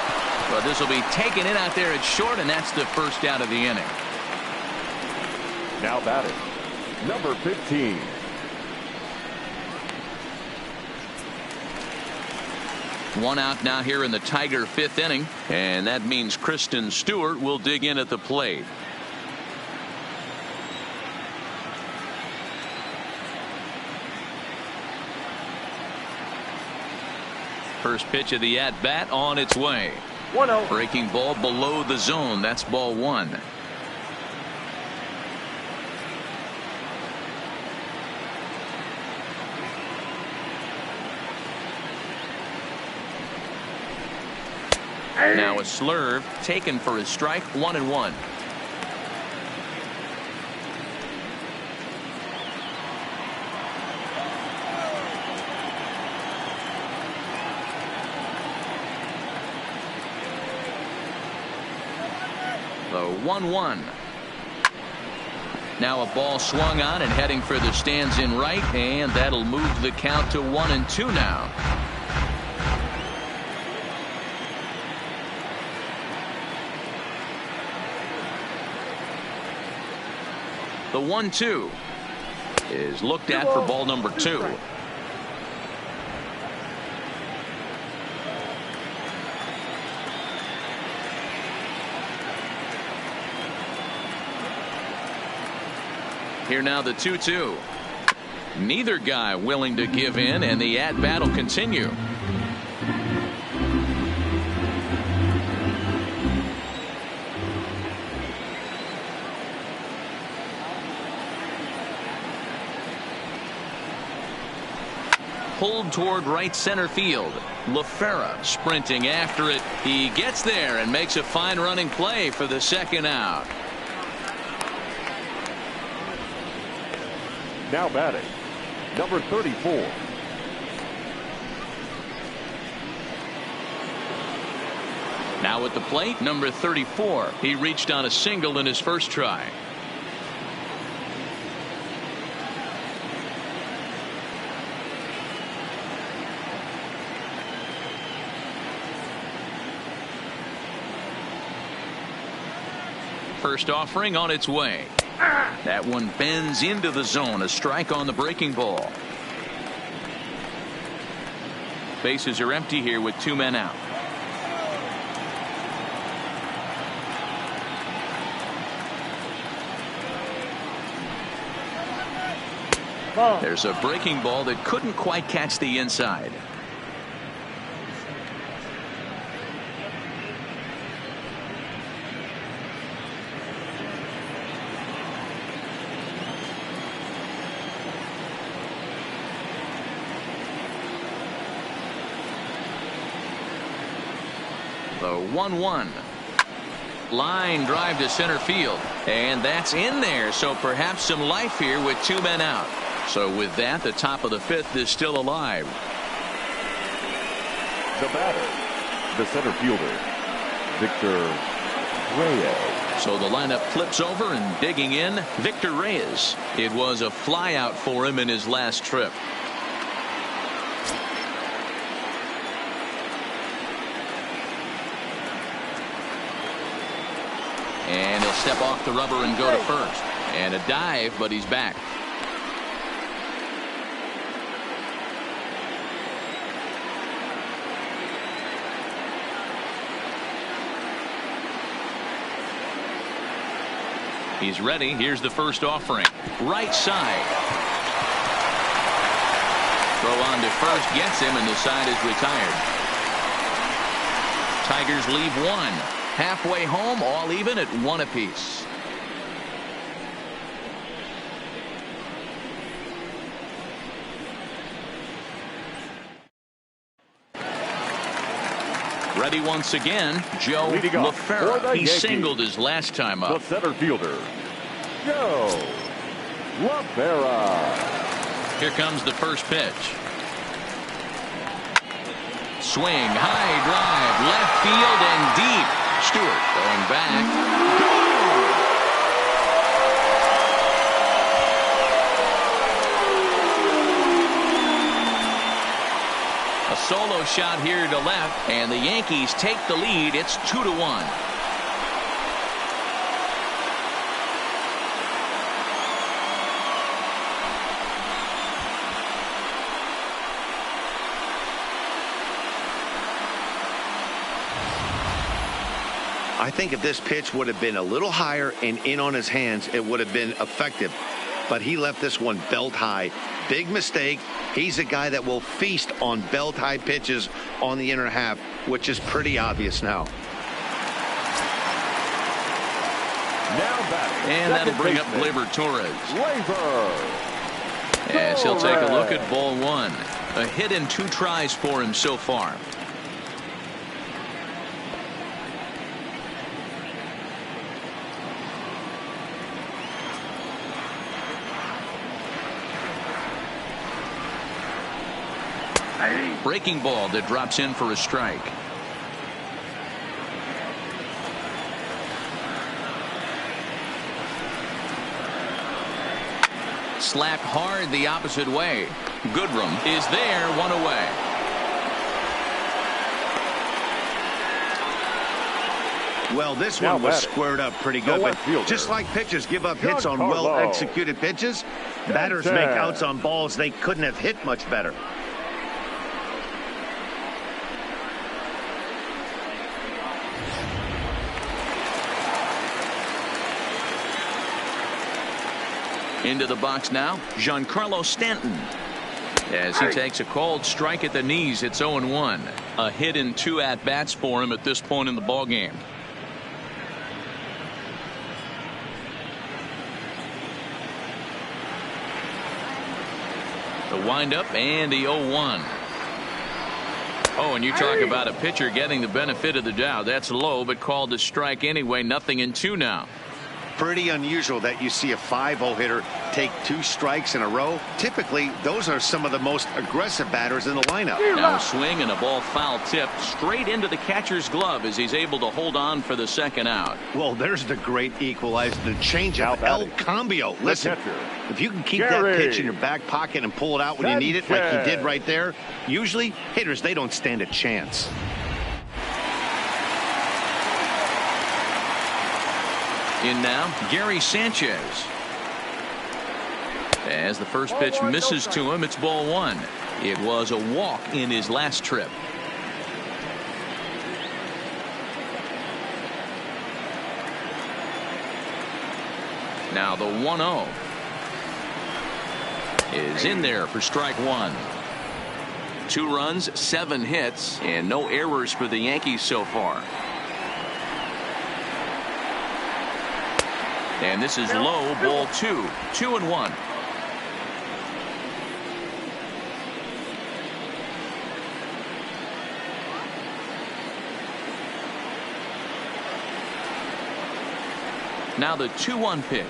But this will be taken in out there at short, and that's the first out of the inning. Now batting, number 15. One out now here in the Tiger 5th inning, and that means Kristen Stewart will dig in at the plate. First pitch of the at-bat on its way. 1-0. Breaking ball below the zone. That's ball 1. Now a slurve taken for a strike. 1-1. The 1-1. Now a ball swung on and heading for the stands in right, and that'll move the count to 1-2 now. The 1-2 is looked at for ball number 2. Here now the 2-2. Neither guy willing to give in, and the at-bat will continue. Pulled toward right center field. LaFera sprinting after it. He gets there and makes a fine running play for the second out. Now batting, number 34. Now at the plate, number 34. He reached on a single in his first try. First offering on its way. That one bends into the zone. A strike on the breaking ball. Bases are empty here with 2 men out. There's a breaking ball that couldn't quite catch the inside. The 1-1. Line drive to center field, and that's in there, so perhaps some life here with 2 men out. So with that, the top of the 5th is still alive. The batter, the center fielder, Victor Reyes. So the lineup flips over, and digging in, Victor Reyes. It was a flyout for him in his last trip. And he'll step off the rubber and go to first. And a dive, but he's back. He's ready. Here's the first offering. Right side. Throw on to first gets him, and the side is retired. Tigers leave one. Halfway home, all even at 1 apiece. Ready once again, Joe LaFerra. He singled his last time up. The center fielder, Joe LaFerra. Here comes the first pitch. Swing, high drive, left field and deep. Stewart going back. A solo shot here to left, and the Yankees take the lead. It's 2-1. I think if this pitch would have been a little higher and in on his hands, it would have been effective. But he left this one belt high. Big mistake. He's a guy that will feast on belt high pitches on the inner half, which is pretty obvious now. And that'll bring up Gleyber Torres. As he'll take a look at ball one. A hit in 2 tries for him so far. Breaking ball that drops in for a strike. Slapped hard the opposite way. Goodrum is there, 1 away. Well, this one was squared up pretty good, but just like pitchers give up hits on well-executed pitches, batters make outs on balls they couldn't have hit much better. Into the box now, Giancarlo Stanton. As he takes a called strike at the knees, it's 0-1. A hit in 2 at-bats for him at this point in the ballgame. The windup and the 0-1. Oh, and you talk about a pitcher getting the benefit of the doubt. That's low, but called a strike anyway. 0-2 now. Pretty unusual that you see a 5-0 hitter take 2 strikes in a row. Typically, those are some of the most aggressive batters in the lineup. Now a swing and a ball foul tipped straight into the catcher's glove as he's able to hold on for the second out. Well, there's the great equalizer, the changeup, El Cambio. Listen, if you can keep that pitch in your back pocket and pull it out when you need it, like he did right there, usually hitters, they don't stand a chance. In now, Gary Sanchez. As the first pitch misses to him, it's ball 1. It was a walk in his last trip. Now the 1-0 is in there for strike 1. 2 runs, 7 hits, and no errors for the Yankees so far. And this is low, ball 2. 2-1. Now the 2-1 pitch.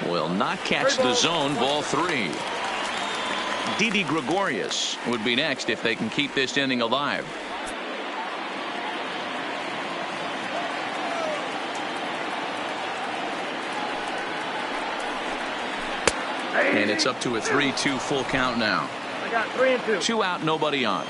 Will not catch the zone, ball 3. Didi Gregorius would be next if they can keep this inning alive. And it's up to a 3-2 full count now. I got 3-2. 2 out, nobody on.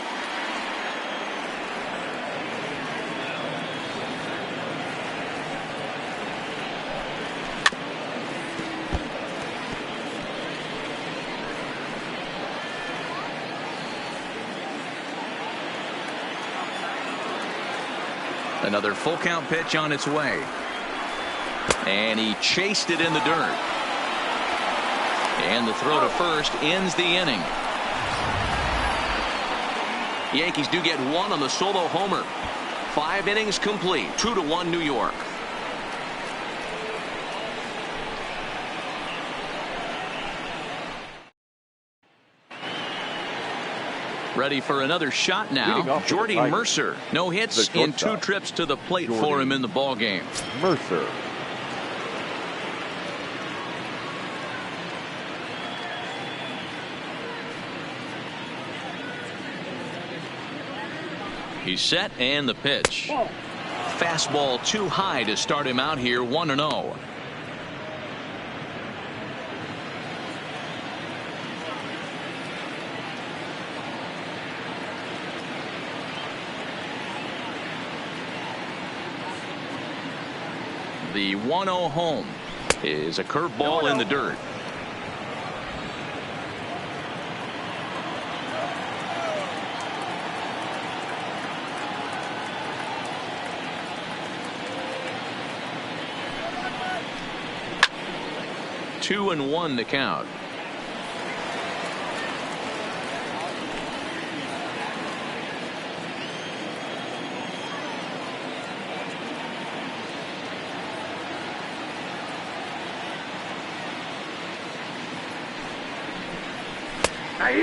Another full count pitch on its way. And he chased it in the dirt. And the throw to first ends the inning. Yankees do get one on the solo homer. 5 innings complete. 2-1 New York. Ready for another shot now. Jordy Mercer. No hits in 2 trips to the plate for him in the ball game. Mercer. He's set and the pitch. Fastball too high to start him out here 1-0. The 1-0 home is a curveball in the dirt. Two and 1 to count.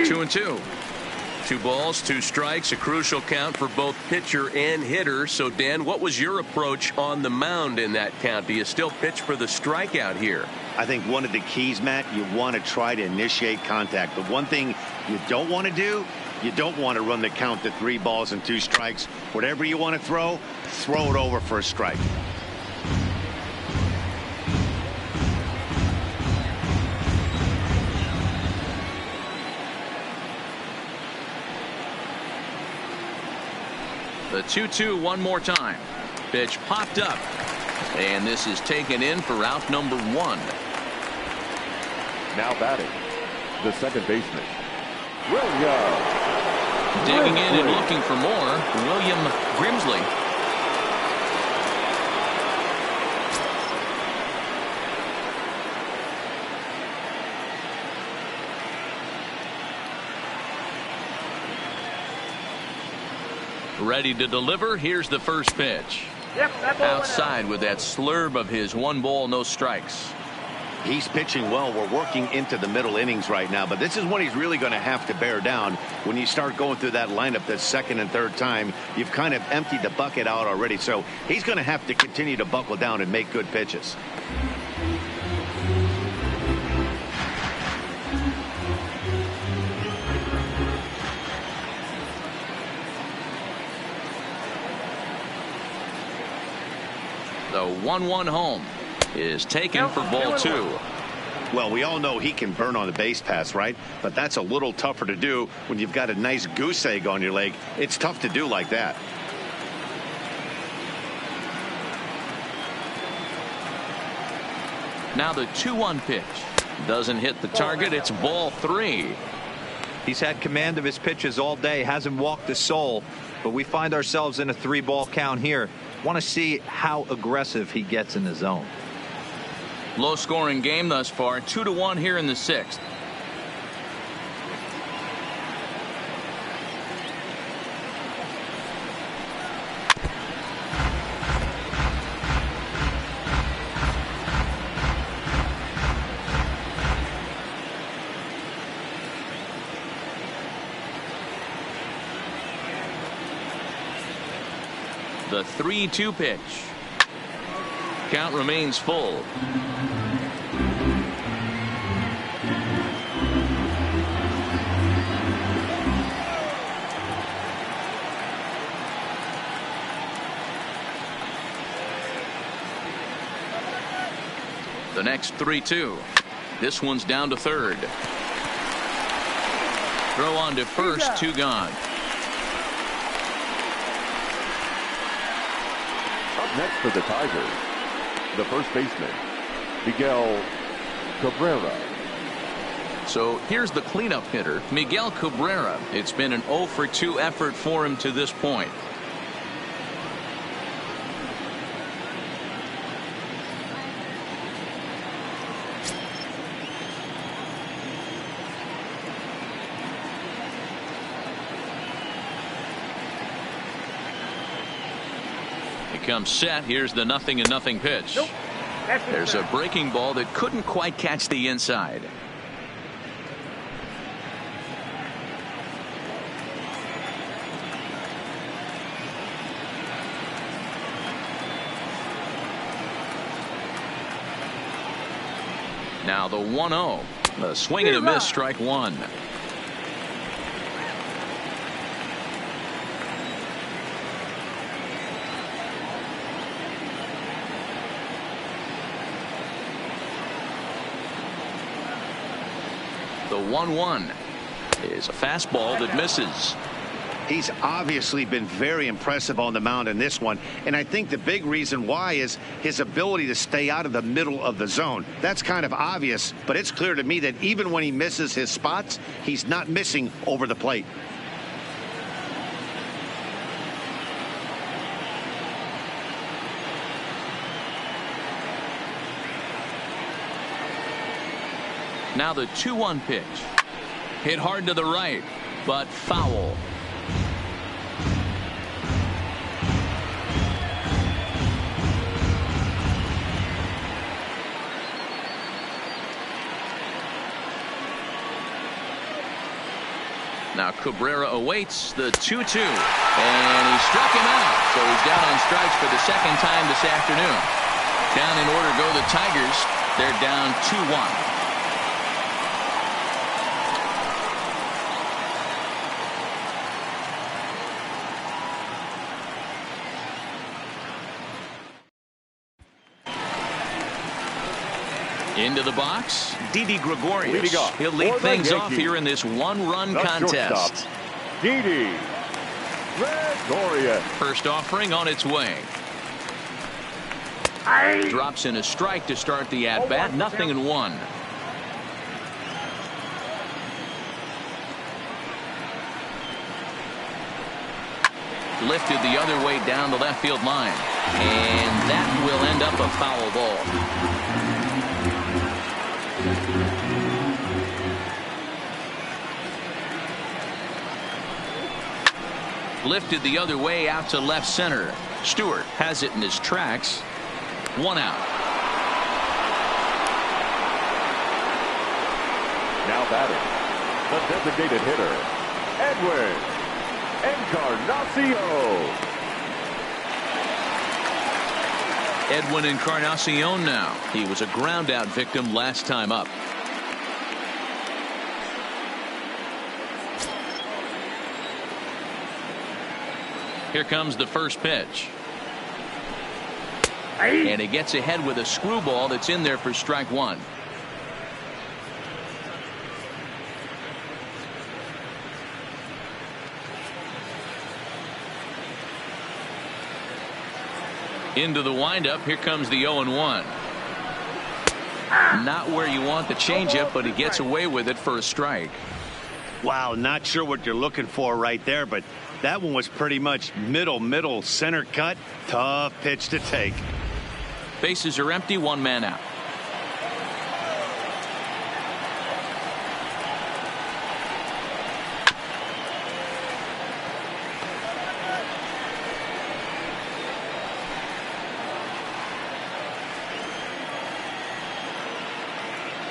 Two and 2. 2 balls, 2 strikes, a crucial count for both pitcher and hitter. So, Dan, what was your approach on the mound in that count? Do you still pitch for the strikeout here? I think one of the keys, Matt, you want to try to initiate contact. The one thing you don't want to do, you don't want to run the count to 3 balls and 2 strikes. Whatever you want to throw it over for a strike. The 2-2 one more time. Pitch popped up. And this is taken in for out number 1. Now batting, the second baseman, William. Digging in and looking for more, William Grimsley. Ready to deliver. Here's the first pitch. Outside with that slurve of his 1 ball, no strikes. He's pitching well. We're working into the middle innings right now, but this is when he's really going to have to bear down. When you start going through that lineup that second and third time, you've kind of emptied the bucket out already. So he's going to have to continue to buckle down and make good pitches. The 1-1 home is taken for ball 2. Well, we all know he can burn on the base pass, right? But that's a little tougher to do when you've got a nice goose egg on your leg. It's tough to do like that. Now the 2-1 pitch doesn't hit the target. It's ball 3. He's had command of his pitches all day, hasn't walked a soul, but we find ourselves in a 3-ball count here. Want to see how aggressive he gets in the zone. Low scoring game thus far. 2-1 here in the 6th. The 3-2 pitch. Count remains full. The next 3-2. This one's down to third. Throw on to first, 2 gone. Next for the Tigers, the first baseman, Miguel Cabrera. So here's the cleanup hitter, Miguel Cabrera. It's been an 0-for-2 effort for him to this point. comes set. Here's the 0-0 pitch. Nope. There's a breaking ball that couldn't quite catch the inside. Now the 1-0. A swing and a miss, strike one. The 1-1 is a fastball that misses. He's obviously been very impressive on the mound in this one, and I think the big reason why is his ability to stay out of the middle of the zone. That's kind of obvious, but it's clear to me that even when he misses his spots, he's not missing over the plate. Now the 2-1 pitch. Hit hard to the right, but foul. Now Cabrera awaits the 2-2, and he struck him out, so he's down on strikes for the second time this afternoon. Down in order go the Tigers. They're down 2-1. Into the box, Didi Gregorius. He'll lead things off here in this one-run contest. Didi Gregorius. First offering on its way. Drops in a strike to start the at-bat. 0-1. Lifted the other way down the left field line. And that will end up a foul ball. Lifted the other way out to left center. Stewart has it in his tracks. 1 out. Now batting, the designated hitter, Edwin Encarnacion. Edwin Encarnacion now. He was a ground out victim last time up. Here comes the first pitch. And he gets ahead with a screwball that's in there for strike one. Into the windup. Here comes the 0-1. Not where you want the changeup, but he gets away with it for a strike. Wow, not sure what you're looking for right there, but that one was pretty much middle center cut. Tough pitch to take. Bases are empty, 1 man out.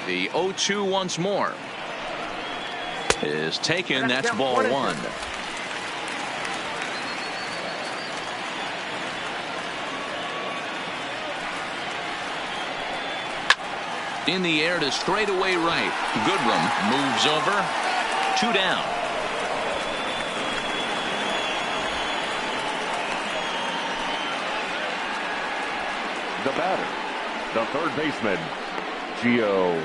The 0-2 once more is taken. That's ball 1. In the air to straightaway right. Goodrum moves over. 2 down. The batter, the third baseman, Gio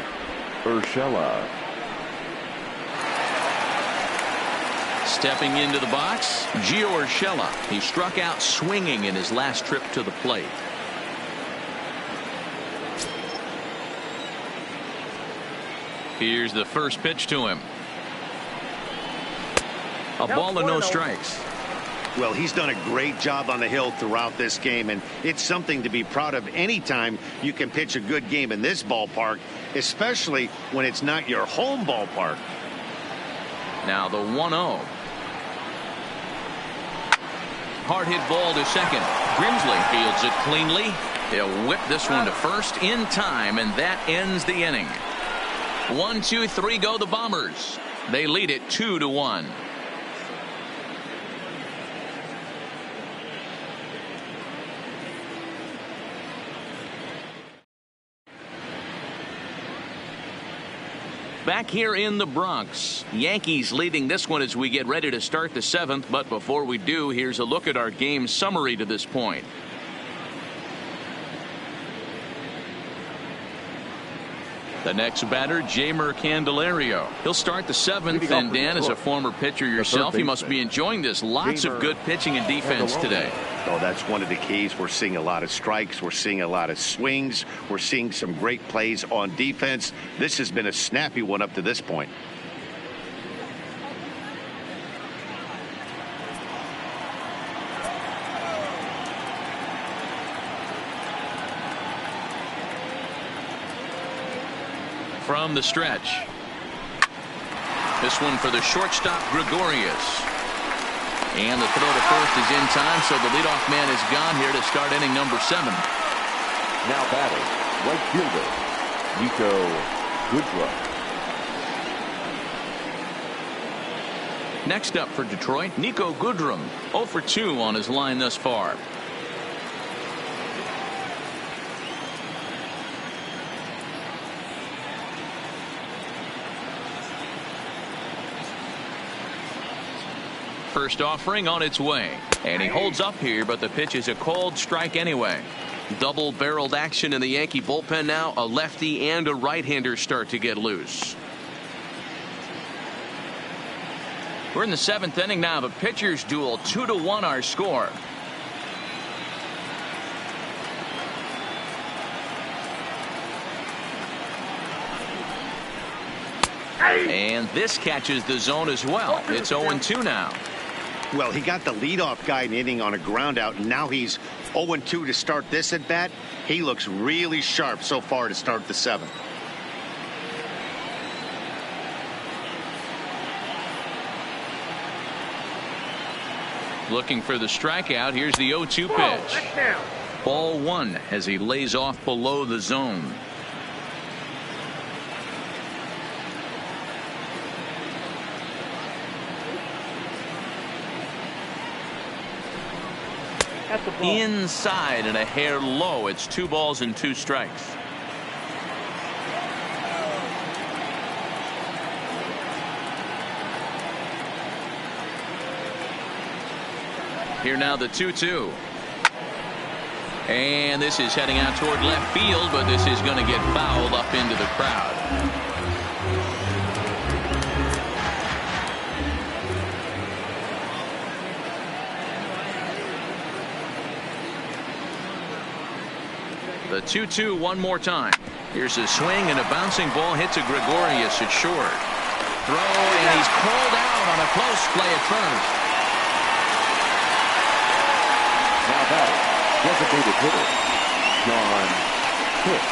Urshela. Stepping into the box, Gio Urshela. He struck out swinging in his last trip to the plate. Here's the first pitch to him. A ball and no strikes. Well, he's done a great job on the hill throughout this game, and it's something to be proud of anytime you can pitch a good game in this ballpark, especially when it's not your home ballpark. Now the 1-0. Hard hit ball to second. Grimsley fields it cleanly. He'll whip this one to first in time, and that ends the inning. 1, 2, 3 go the Bombers. They lead it 2-1. Back here in the Bronx, Yankees leading this one as we get ready to start the 7th. But before we do, here's a look at our game summary to this point. The next batter, Jeimer Candelario. He'll start the 7th, and Dan, as a former pitcher yourself, you must be enjoying this. Lots of good pitching and defense today. Oh, that's one of the keys. We're seeing a lot of strikes. We're seeing a lot of swings. We're seeing some great plays on defense. This has been a snappy one up to this point. From the stretch. This one for the shortstop, Gregorius. And the throw to first is in time, so the leadoff man is gone here to start inning number 7. Now batting, right fielder, Nico Goodrum. Next up for Detroit, Nico Goodrum, 0 for 2 on his line thus far. First offering on its way, and he holds up here, but the pitch is a cold strike anyway. Double-barreled action in the Yankee bullpen now. A lefty and a right-hander start to get loose. We're in the 7th inning now. The pitchers duel, 2-1 our score. And this catches the zone as well. It's 0-2 now. Well, he got the leadoff guy in the inning on a ground out, and now he's 0-2 to start this at bat. He looks really sharp so far to start the 7th. Looking for the strikeout. Here's the 0-2 pitch. Ball 1 as he lays off below the zone. Inside and a hair low. It's 2 balls and 2 strikes. Here now the 2-2. And this is heading out toward left field, but this is going to get fouled up into the crowd. The 2-2 one more time. Here's a swing, and a bouncing ball hits a Gregorius at short. Throw, and he's called out on a close play at first. Now batting, designated hitter, John Hicks.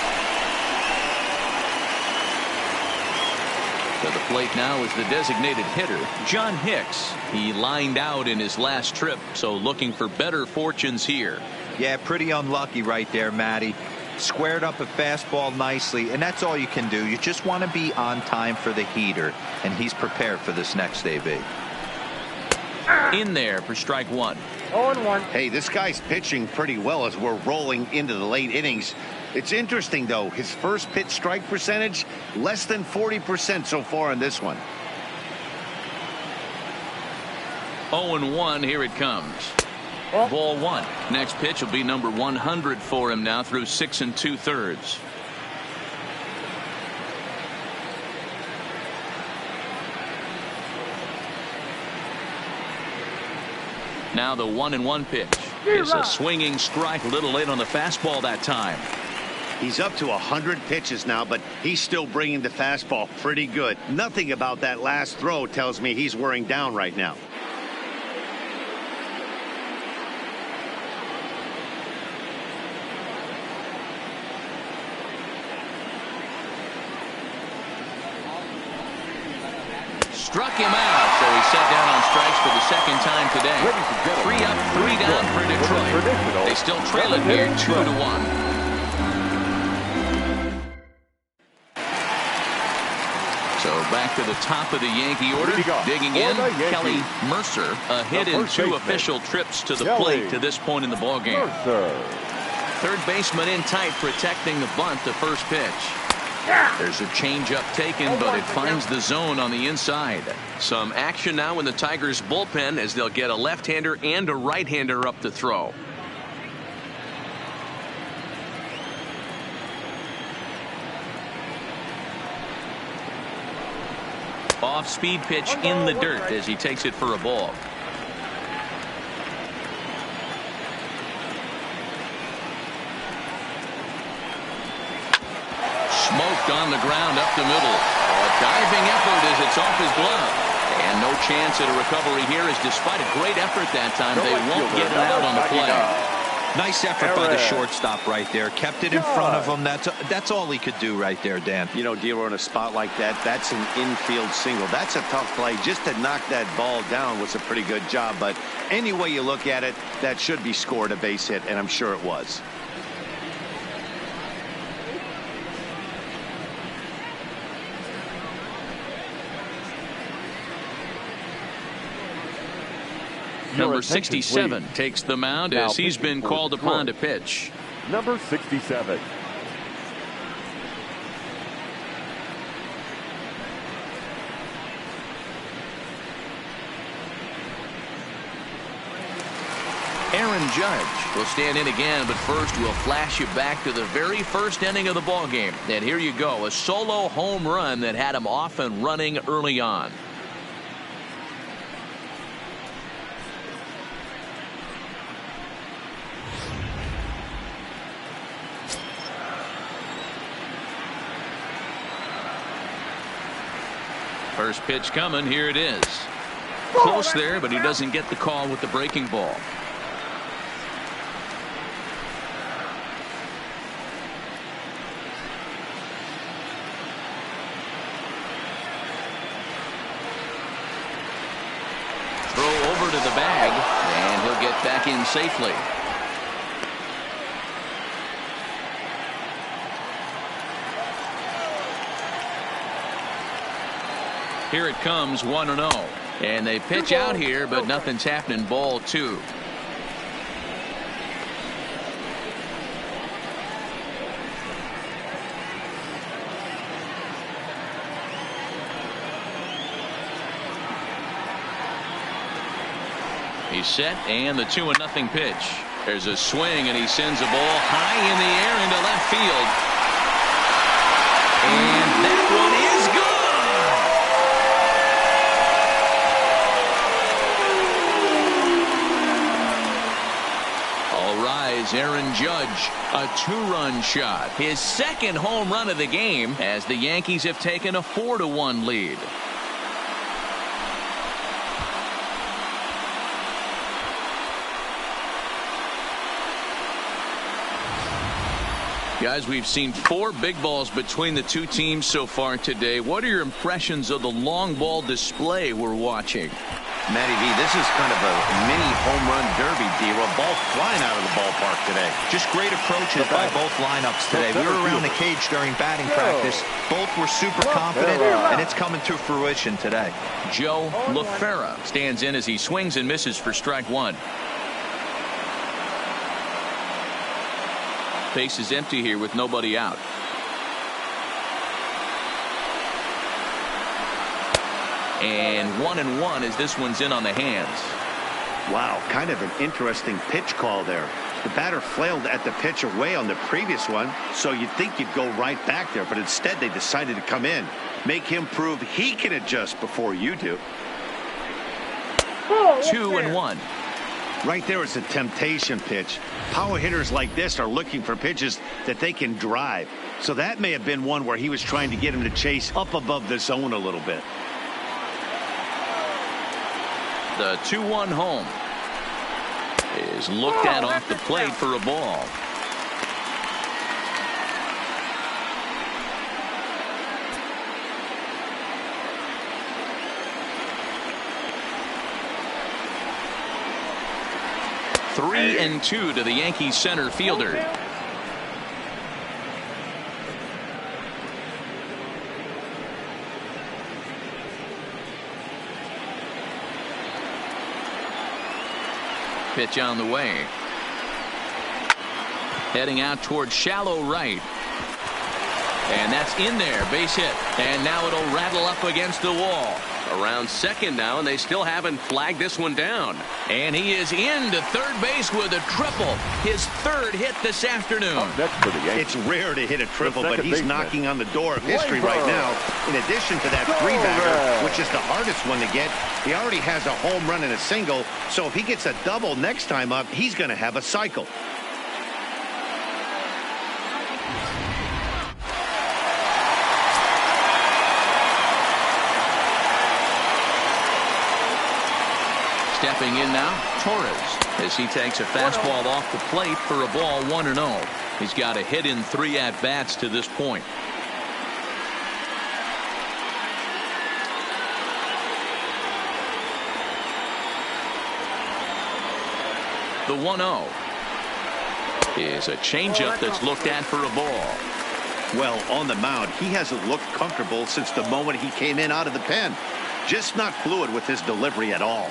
To the plate now is the designated hitter, John Hicks. He lined out in his last trip, so looking for better fortunes here. Yeah, pretty unlucky right there, Matty. Squared up a fastball nicely, and that's all you can do. You just want to be on time for the heater, and he's prepared for this next AB. In there for strike 1. 0-1. Hey, this guy's pitching pretty well as we're rolling into the late innings. It's interesting, though. His first pitch strike percentage, less than 40% so far in this one. 0-1, here it comes. Ball 1. Next pitch will be number 100 for him now through 6 2/3. Now the 1-1 pitch. It's a swinging strike, a little late on the fastball that time. He's up to 100 pitches now, but he's still bringing the fastball pretty good. Nothing about that last throw tells me he's wearing down right now. Struck him out, so he's set down on strikes for the second time today. 3 up, 3 down for Detroit. They still trail it here 2-1. So back to the top of the Yankee order. Digging in, Kelly Mercer. A hit in 2 official trips to the plate to this point in the ballgame. Third baseman in tight, protecting the bunt to first pitch. There's a changeup taken, but it finds the zone on the inside. Some action now in the Tigers bullpen as they'll get a left-hander and a right-hander up to throw. Off-speed pitch in the dirt as he takes it for a ball. Smoked on the ground up the middle. A diving effort as it's off his glove. And no chance at a recovery here, as despite a great effort that time, they won't get it out on the play. Nice effort by the shortstop right there. Kept it in front of him. That's all he could do right there, Dan. You know, D'Lo, in a spot like that, that's an infield single. That's a tough play. Just to knock that ball down was a pretty good job. But any way you look at it, that should be scored a base hit, and I'm sure it was. Number 67 takes the mound as he's been called upon to pitch. Number 67. Aaron Judge will stand in again, but first we'll flash you back to the very first inning of the ballgame. And here you go, a solo home run that had him off and running early on. First pitch coming. Here it is. Close there, but he doesn't get the call with the breaking ball. Throw over to the bag, and he'll get back in safely. Here it comes, 1-0. And they pitch out here, but nothing's happening. Ball 2. He's set, and the 2-0 pitch. There's a swing, and he sends a ball high in the air into left field. And that one is good. Aaron Judge, a 2-run shot. His second home run of the game as the Yankees have taken a 4-1 lead. Guys, we've seen 4 big balls between the two teams so far today. What are your impressions of the long ball display we're watching? Matty V, this is kind of a mini home run derby, D-Roll. Ball flying out of the ballpark today. Just great approaches by both lineups today. We were around the cage during batting practice. Both were super confident, and it's coming to fruition today. Joe LaFera stands in as he swings and misses for strike 1. Base is empty here with nobody out. And 1-1 as this one's in on the hands. Wow, kind of an interesting pitch call there. The batter flailed at the pitch away on the previous one, so you'd think you'd go right back there, but instead they decided to come in. Make him prove he can adjust before you do. 2-1. Right there is a temptation pitch. Power hitters like this are looking for pitches that they can drive. So that may have been one where he was trying to get him to chase up above the zone a little bit. The 2-1 home is looked at off the plate for a ball. 3-2 to the Yankees center fielder. Pitch on the way. Heading out towards shallow right. And that's in there. Base hit. And now it'll rattle up against the wall. Around second now, and they still haven't flagged this one down. And he is into third base with a triple. His third hit this afternoon. Next for the Yankees. It's rare to hit a triple, but he's baseman. knocking on the door of history right now. In addition to that three-bagger, which is the hardest one to get, he already has a home run and a single. So if he gets a double next time up, he's going to have a cycle. Stepping in now, Torres, as he takes a fastball off the plate for a ball 1-0. He's got a hit in 3 at-bats to this point. The 1-0 is a changeup that's looked at for a ball. Well, on the mound, he hasn't looked comfortable since the moment he came in out of the pen. Just not fluid with his delivery at all.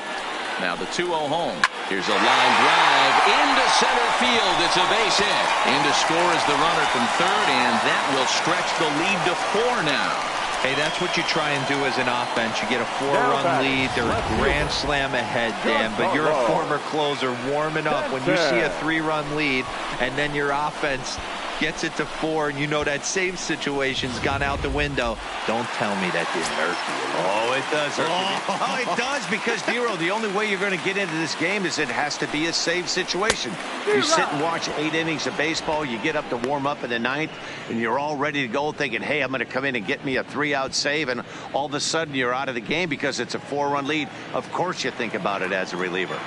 Now the 2-0 home. Here's a line drive into center field. It's a base hit. In to score is the runner from third, and that will stretch the lead to 4 now. Hey, that's what you try and do as an offense. You get a 4-run lead. They're a grand slam ahead, Dan, but you're a former closer warming up. When you see a 3-run lead and then your offense gets it to 4, and you know that save situation's gone out the window. Don't tell me that didn't hurt you. Oh, it does. Oh, it does, because, Dero, the only way you're going to get into this game is it has to be a save situation. You sit and watch 8 innings of baseball, you get up to warm up in the 9th, and you're all ready to go thinking, hey, I'm going to come in and get me a 3-out save, and all of a sudden you're out of the game because it's a 4-run lead. Of course you think about it as a reliever.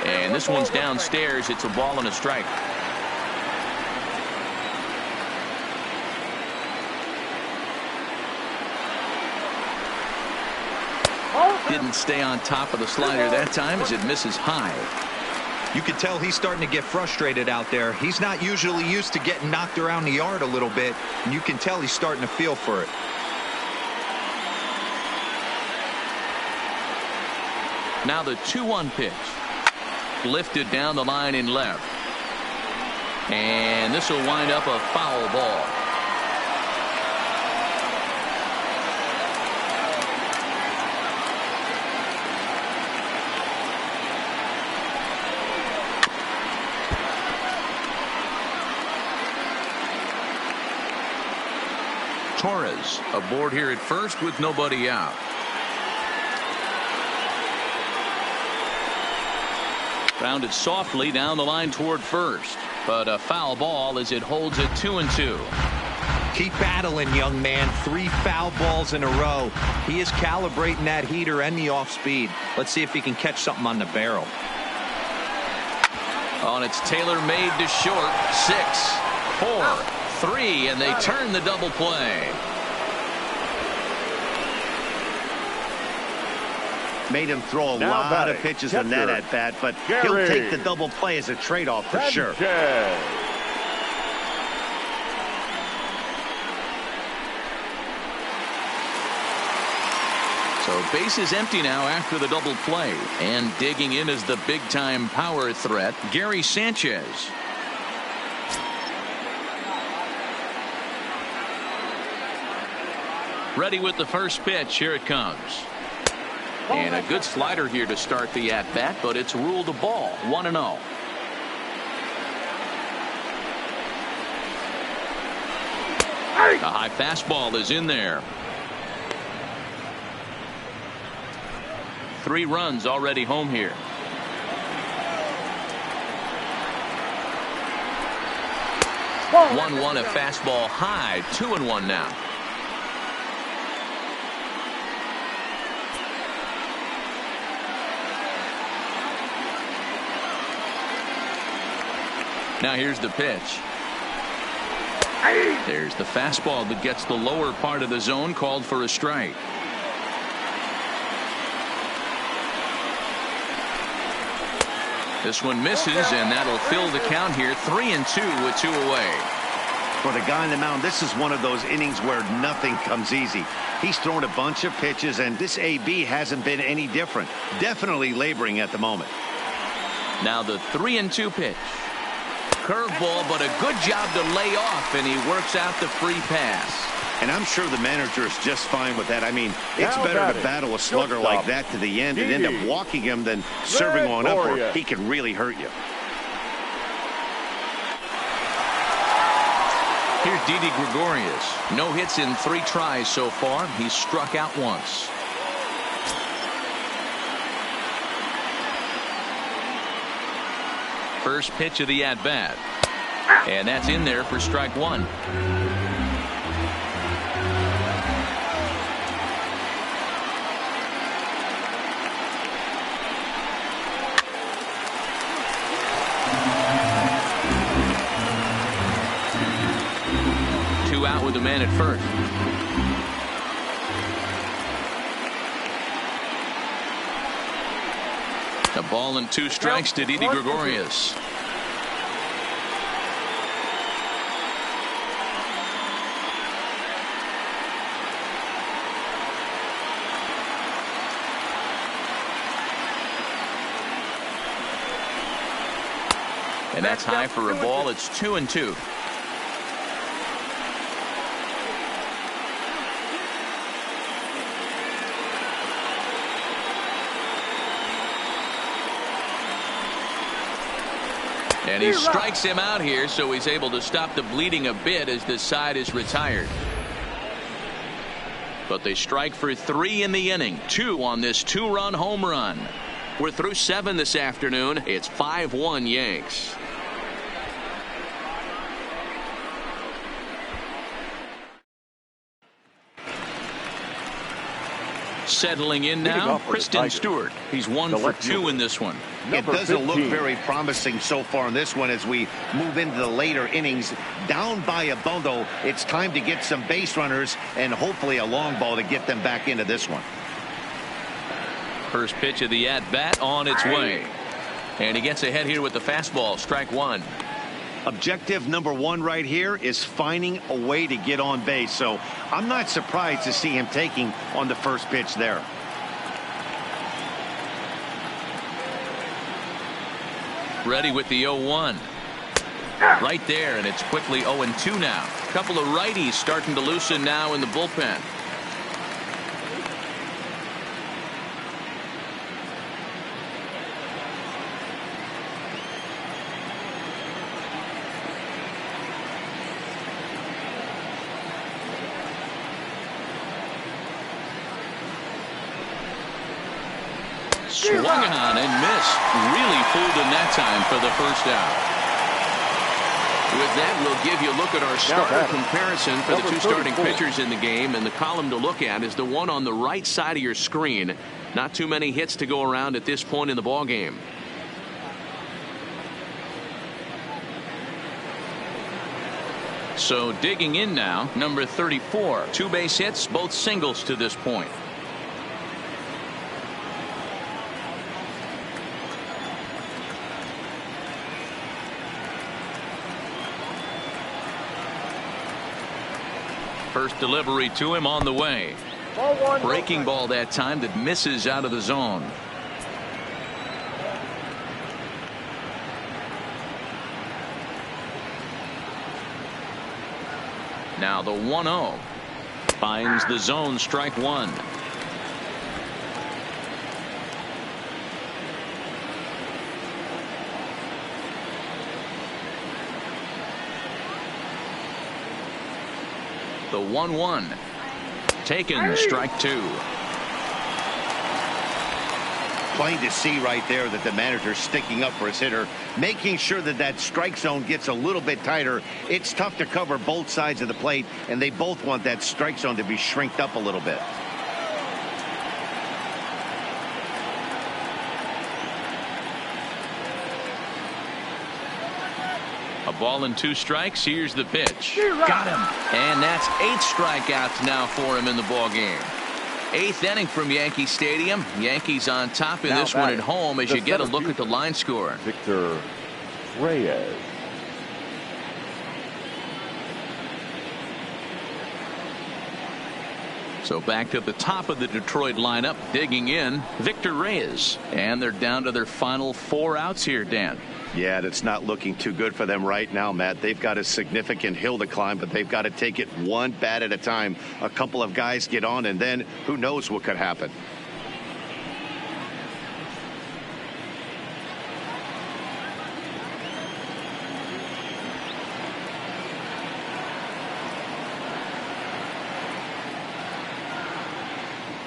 And this one's downstairs. It's a ball and a strike. Didn't stay on top of the slider that time as it misses high. You can tell he's starting to get frustrated out there. He's not usually used to getting knocked around the yard a little bit, and you can tell he's starting to feel for it. Now the 2-1 pitch. Lifted down the line in left. And this will wind up a foul ball. Torres aboard here at first with nobody out. Grounded softly down the line toward first, but a foul ball as it holds it 2-2. Keep battling, young man. 3 foul balls in a row. He is calibrating that heater and the off speed. Let's see if he can catch something on the barrel. Oh, and it's Taylor made to short. 6, 4, 3, and they turn the double play. Made him throw a lot of pitches in that at bat, but he'll take the double play as a trade-off for sure. So base is empty now after the double play, and digging in is the big-time power threat, Gary Sanchez. Ready with the first pitch. Here it comes. And a good slider here to start the at-bat, but it's ruled a ball. 1-0. A high fastball is in there. 3 runs already home here. One, a fastball high. 2-1 now. Now here's the pitch. There's the fastball that gets the lower part of the zone, called for a strike. This one misses, and that'll fill the count here. 3-2 with 2 away. For the guy on the mound, this is one of those innings where nothing comes easy. He's thrown a bunch of pitches, and this AB hasn't been any different. Definitely laboring at the moment. Now the 3-2 pitch. Curveball, but a good job to lay off, and he works out the free pass. And I'm sure the manager is just fine with that. I mean, it's Now better batting, to battle a slugger shortstop, like that to the end and end up walking him than serving one up, or he can really hurt you. Here's Didi Gregorius. No hits in 3 tries so far. He's struck out once. First pitch of the at-bat. And that's in there for strike 1. Out with the man at first. A ball and 2 strikes to Didi Gregorius. And that's high for a ball. It's 2-2. And he strikes him out here, so he's able to stop the bleeding a bit as this side is retired. But they strike for 3 in the inning. 2 on this 2-run home run. We're through 7 this afternoon. It's 5-1 Yanks. Settling in now, Kristen Stewart. He's 1 for 2 in this one. It doesn't look very promising so far in this one as we move into the later innings. Down by a bundle, it's time to get some base runners and hopefully a long ball to get them back into this one. First pitch of the at-bat on its way. And he gets ahead here with the fastball. Strike 1. Objective number 1 right here is finding a way to get on base. So I'm not surprised to see him taking on the first pitch there. Ready with the 0-1. Right there, and it's quickly 0-2 now. A couple of righties starting to loosen now in the bullpen. Swung on and missed. Really fooled him that time for the first out. With that, we'll give you a look at our starter comparison for the 2 starting pitchers in the game. And the column to look at is the one on the right side of your screen. Not too many hits to go around at this point in the ball game. So digging in now, number 34. 2 base hits, both singles to this point. First delivery to him on the way. Breaking ball that time that misses out of the zone. Now the 1-0. Finds the zone. Strike 1. The 1-1. Taken. Strike 2. Plain to see right there that the manager's sticking up for his hitter, making sure that that strike zone gets a little bit tighter. It's tough to cover both sides of the plate, and they both want that strike zone to be shrinked up a little bit. A ball and 2 strikes. Here's the pitch. Got him. And that's 8 strikeouts now for him in the ball game. Eighth inning from Yankee Stadium. Yankees on top in this one at home as you get a look at the line score. Victor Reyes. So back to the top of the Detroit lineup, digging in, Victor Reyes. And they're down to their final 4 outs here, Dan. Yeah, that's not looking too good for them right now, Matt. They've got a significant hill to climb, but they've got to take it one bat at a time. A couple of guys get on, and then who knows what could happen.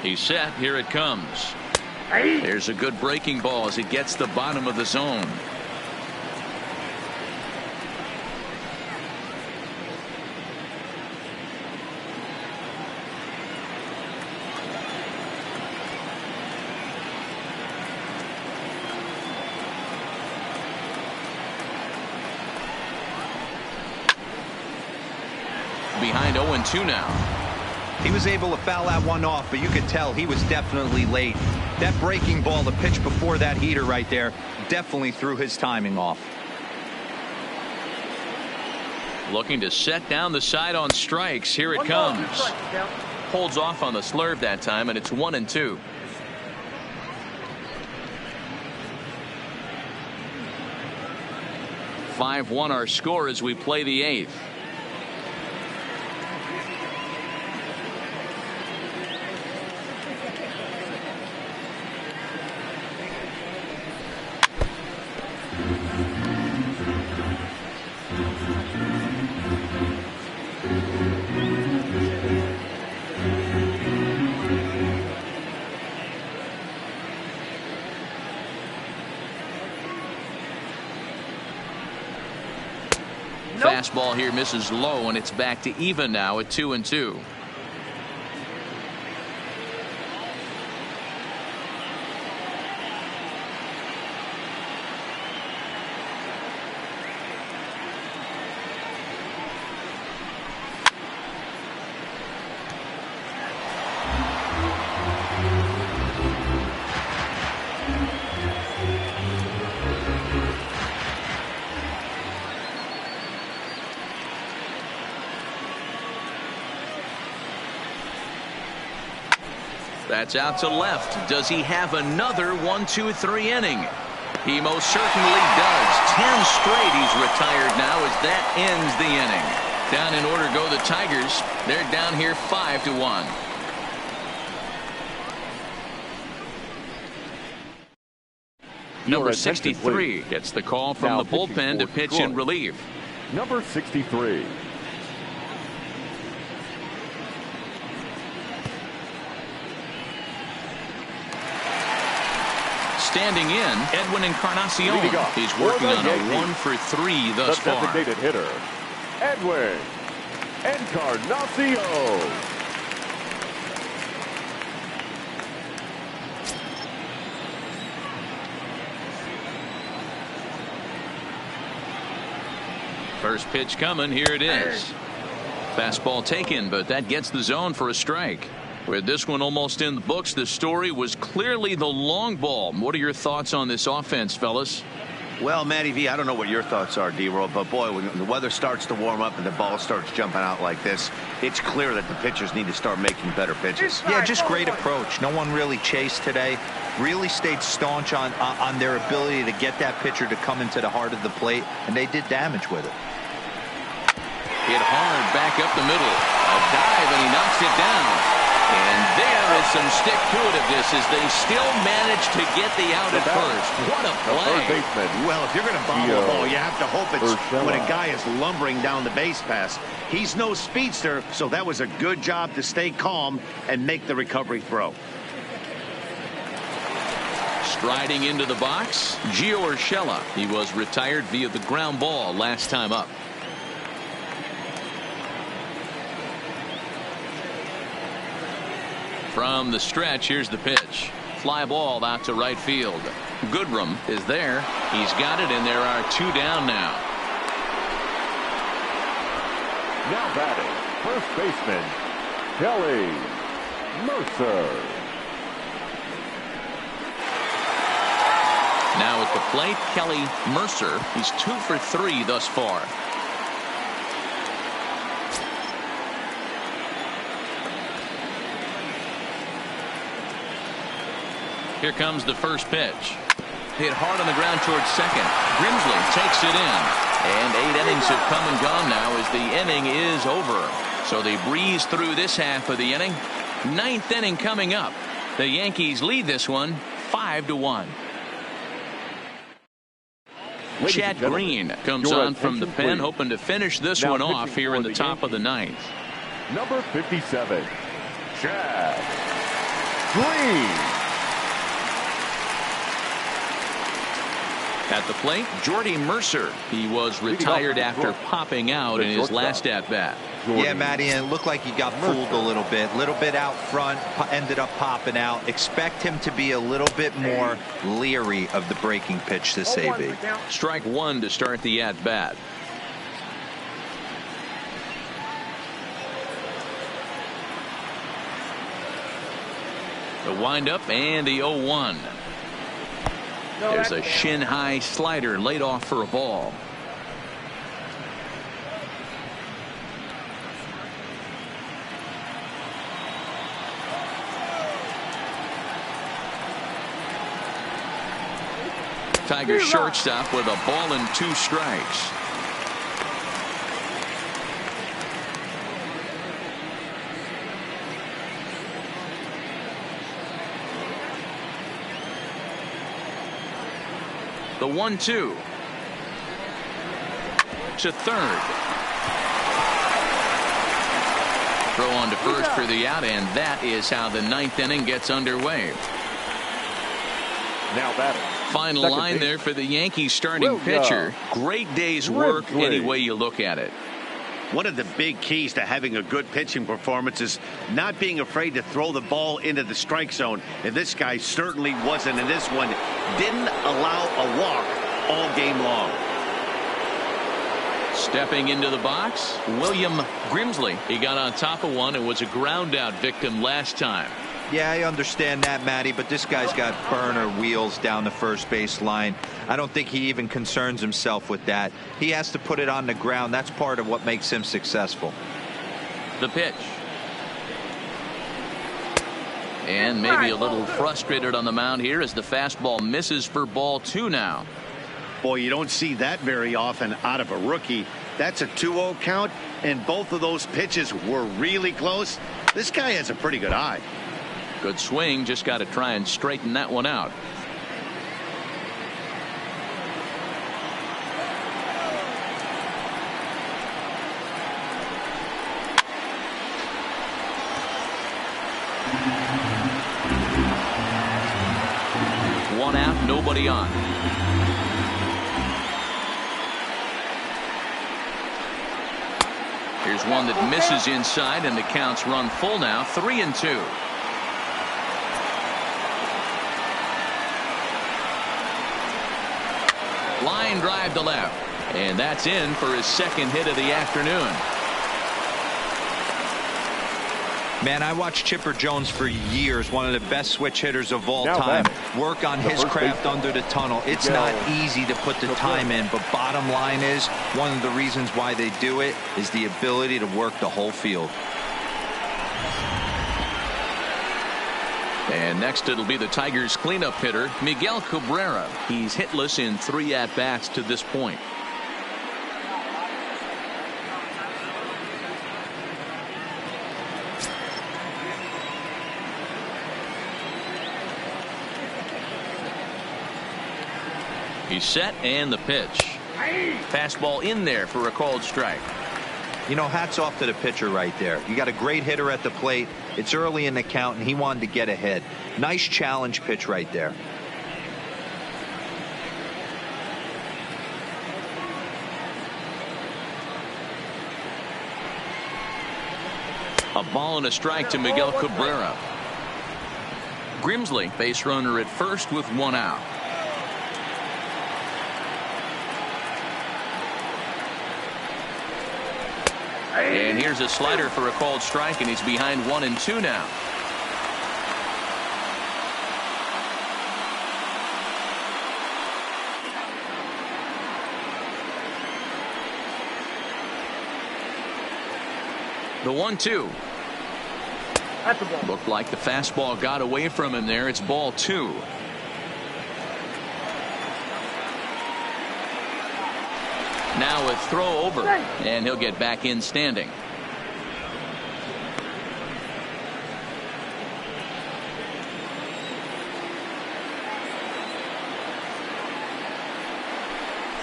He's set. Here it comes. There's a good breaking ball as it gets the bottom of the zone. Behind 0-2 now. He was able to foul that one off, but you could tell he was definitely late. That breaking ball, the pitch before that heater right there, definitely threw his timing off. Looking to set down the side on strikes. Here it comes. Holds off on the slurve that time, and it's 1-2. (5-1) our score as we play the 8th. Fastball here misses low, and it's back to even now at 2-2. That's out to left. Does he have another 1-2-3 inning? He most certainly does. 10 straight he's retired now as that ends the inning. Down in order go the Tigers. They're down here 5-1. Number 63 gets the call from the bullpen to pitch in relief. Number 63. Standing in, Edwin Encarnacion. He's working on a 1-for-3 thus far. The designated hitter, Edwin Encarnacion. First pitch coming. Here it is. Fastball taken, but that gets the zone for a strike. With this one almost in the books, the story was clearly the long ball. What are your thoughts on this offense, fellas? Well, Matty V, I don't know what your thoughts are, D-Roll, but boy, when the weather starts to warm up and the ball starts jumping out like this, it's clear that the pitchers need to start making better pitches. Yeah, just great approach. No one really chased today. Really stayed staunch on their ability to get that pitcher to come into the heart of the plate, and they did damage with it. Hit hard back up the middle. A dive, and he knocks it down. And there is some stick to it of this as they still manage to get the out at first. What a play. Well, if you're going to bobble a ball, you have to hope it's when a guy is lumbering down the base pass. He's no speedster, so that was a good job to stay calm and make the recovery throw. Striding into the box, Gio Urshela. He was retired via the ground ball last time up. From the stretch, here's the pitch. Fly ball out to right field. Goodrum is there. He's got it, and there are 2 down now. Now batting, first baseman, Kelly Mercer. Now at the plate, Kelly Mercer. He's 2 for 3 thus far. Here comes the first pitch. Hit hard on the ground towards second. Grimsley takes it in. And 8 innings have come and gone now as the inning is over. So they breeze through this half of the inning. 9th inning coming up. The Yankees lead this one 5-1. Chad Green comes on from the pen, hoping to finish this one off here in the top of the 9th. Number 57, Chad Green. At the plate, Jordy Mercer. He was retired after popping out in his last at-bat. Yeah, Matty, and it looked like he got fooled a little bit out front, ended up popping out. Expect him to be a little bit more leery of the breaking pitch this AB. Strike 1 to start the at-bat. The windup and the 0-1. There's a shin-high slider laid off for a ball. Tigers shortstop with a ball and 2 strikes. The 1-2 to third. Throw on to first for the out, and that is how the 9th inning gets underway. Now batting. Final line there for the Yankees starting pitcher. Great day's work any way you look at it. One of the big keys to having a good pitching performance is not being afraid to throw the ball into the strike zone. And this guy certainly wasn't. And this one didn't allow a walk all game long. Stepping into the box, William Grimsley. He got on top of one and was a ground out victim last time. Yeah, I understand that, Matty, but this guy's got burner wheels down the first base line. I don't think he even concerns himself with that. He has to put it on the ground. That's part of what makes him successful. The pitch. And maybe a little frustrated on the mound here as the fastball misses for ball 2 now. Boy, you don't see that very often out of a rookie. That's a 2-0 count, and both of those pitches were really close. This guy has a pretty good eye. Good swing, just got to try and straighten that one out. One out, nobody on. Here's one that misses inside, and the count's run full now, 3-2. Line drive to left, and that's in for his second hit of the afternoon. Man, I watched Chipper Jones for years, one of the best switch hitters of all time. Work on his craft under the tunnel. It's not easy to put the time in, but bottom line is, one of the reasons why they do it is the ability to work the whole field. And next it'll be the Tigers cleanup hitter, Miguel Cabrera. He's hitless in 3 at-bats to this point. He's set, and the pitch. Fastball in there for a called strike. You know, hats off to the pitcher right there. You got a great hitter at the plate. It's early in the count, and he wanted to get ahead. Nice challenge pitch right there. A ball and a strike to Miguel Cabrera. Grimsley, base runner at first with 1 out. And here's a slider for a called strike, and he's behind 1-2 now. The 1-2. That's a ball. Looked like the fastball got away from him there. It's ball 2. Now a throw over, and he'll get back in standing.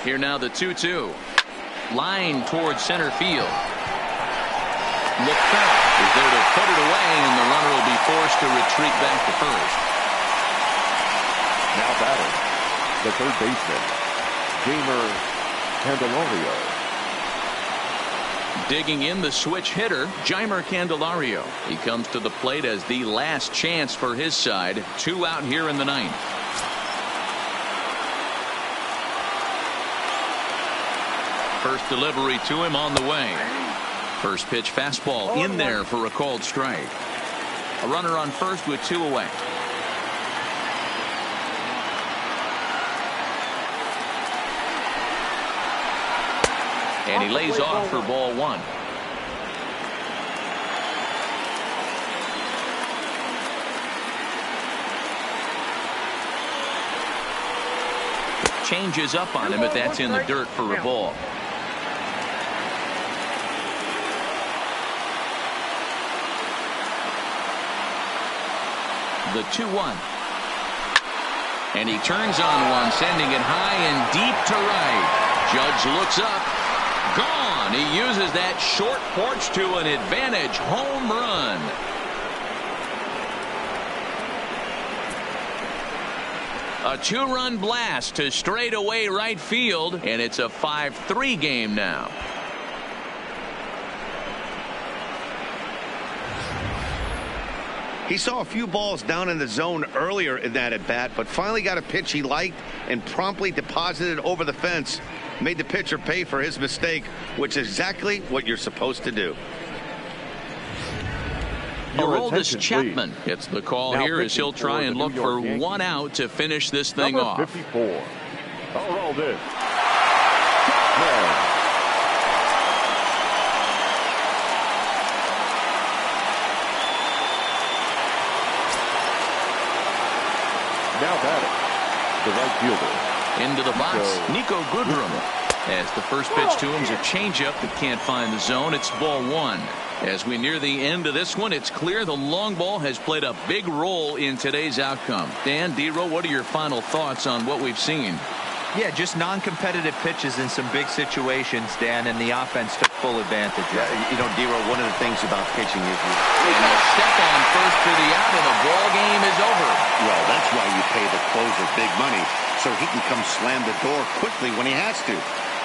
Here now the 2-2. Line towards center field. LaFleur is there to put it away, and the runner will be forced to retreat back to first. Now batting, the third baseman, Jeimer Candelario. Digging in the switch hitter, Jeimer Candelario. He comes to the plate as the last chance for his side. 2 out here in the 9th. First delivery to him on the way. First pitch fastball in there for a called strike. A runner on first with 2 away. And he lays off for ball 1. Changes up on him, but that's in the dirt for a ball. The 2-1. And he turns on one, sending it high and deep to right. Judge looks up. Gone. He uses that short porch to an advantage home run. A 2-run blast to straightaway right field, and it's a 5-3 game now. He saw a few balls down in the zone earlier in that at bat, but finally got a pitch he liked and promptly deposited over the fence. Made the pitcher pay for his mistake, which is exactly what you're supposed to do. Aroldis Chapman gets the call now here as he'll try and look for Yankees. 1 out to finish this thing off. 54. Aroldis Chapman. Now batting, the right fielder. Into the box, Nico Goodrum. As the first pitch to him is a changeup that can't find the zone. It's ball 1. As we near the end of this one, it's clear the long ball has played a big role in today's outcome. Dan, D-Row, what are your final thoughts on what we've seen? Yeah, just non-competitive pitches in some big situations, Dan, and the offense took full advantage. Yeah, you know, D-Row, one of the things about pitching is And a step on first for the out, and the ball game is over. well, that's why you pay the closer big money, so he can come slam the door quickly when he has to.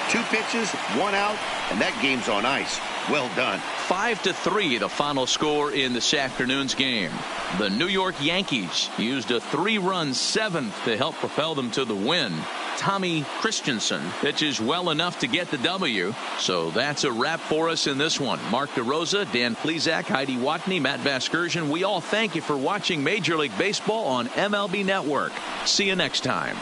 2 pitches, 1 out, and that game's on ice. Well done. 5-3 the final score in this afternoon's game. The New York Yankees used a 3-run 7th to help propel them to the win. Tommy Christensen pitches well enough to get the W. So that's a wrap for us in this one. Mark DeRosa, Dan Plesac, Heidi Watney, Matt Vasgersian. We all thank you for watching Major League Baseball on MLB Network. See you next time.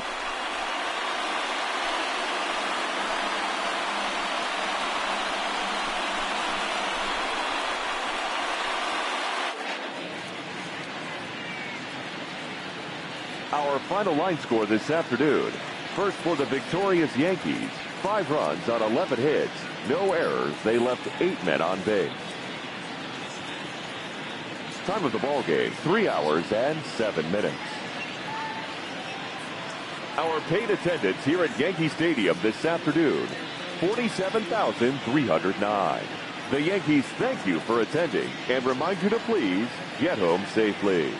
Our final line score this afternoon. First for the victorious Yankees. 5 runs on 11 hits. No errors. They left 8 men on base. Time of the ball game, 3 hours and 7 minutes. Our paid attendance here at Yankee Stadium this afternoon, 47,309. The Yankees thank you for attending and remind you to please get home safely.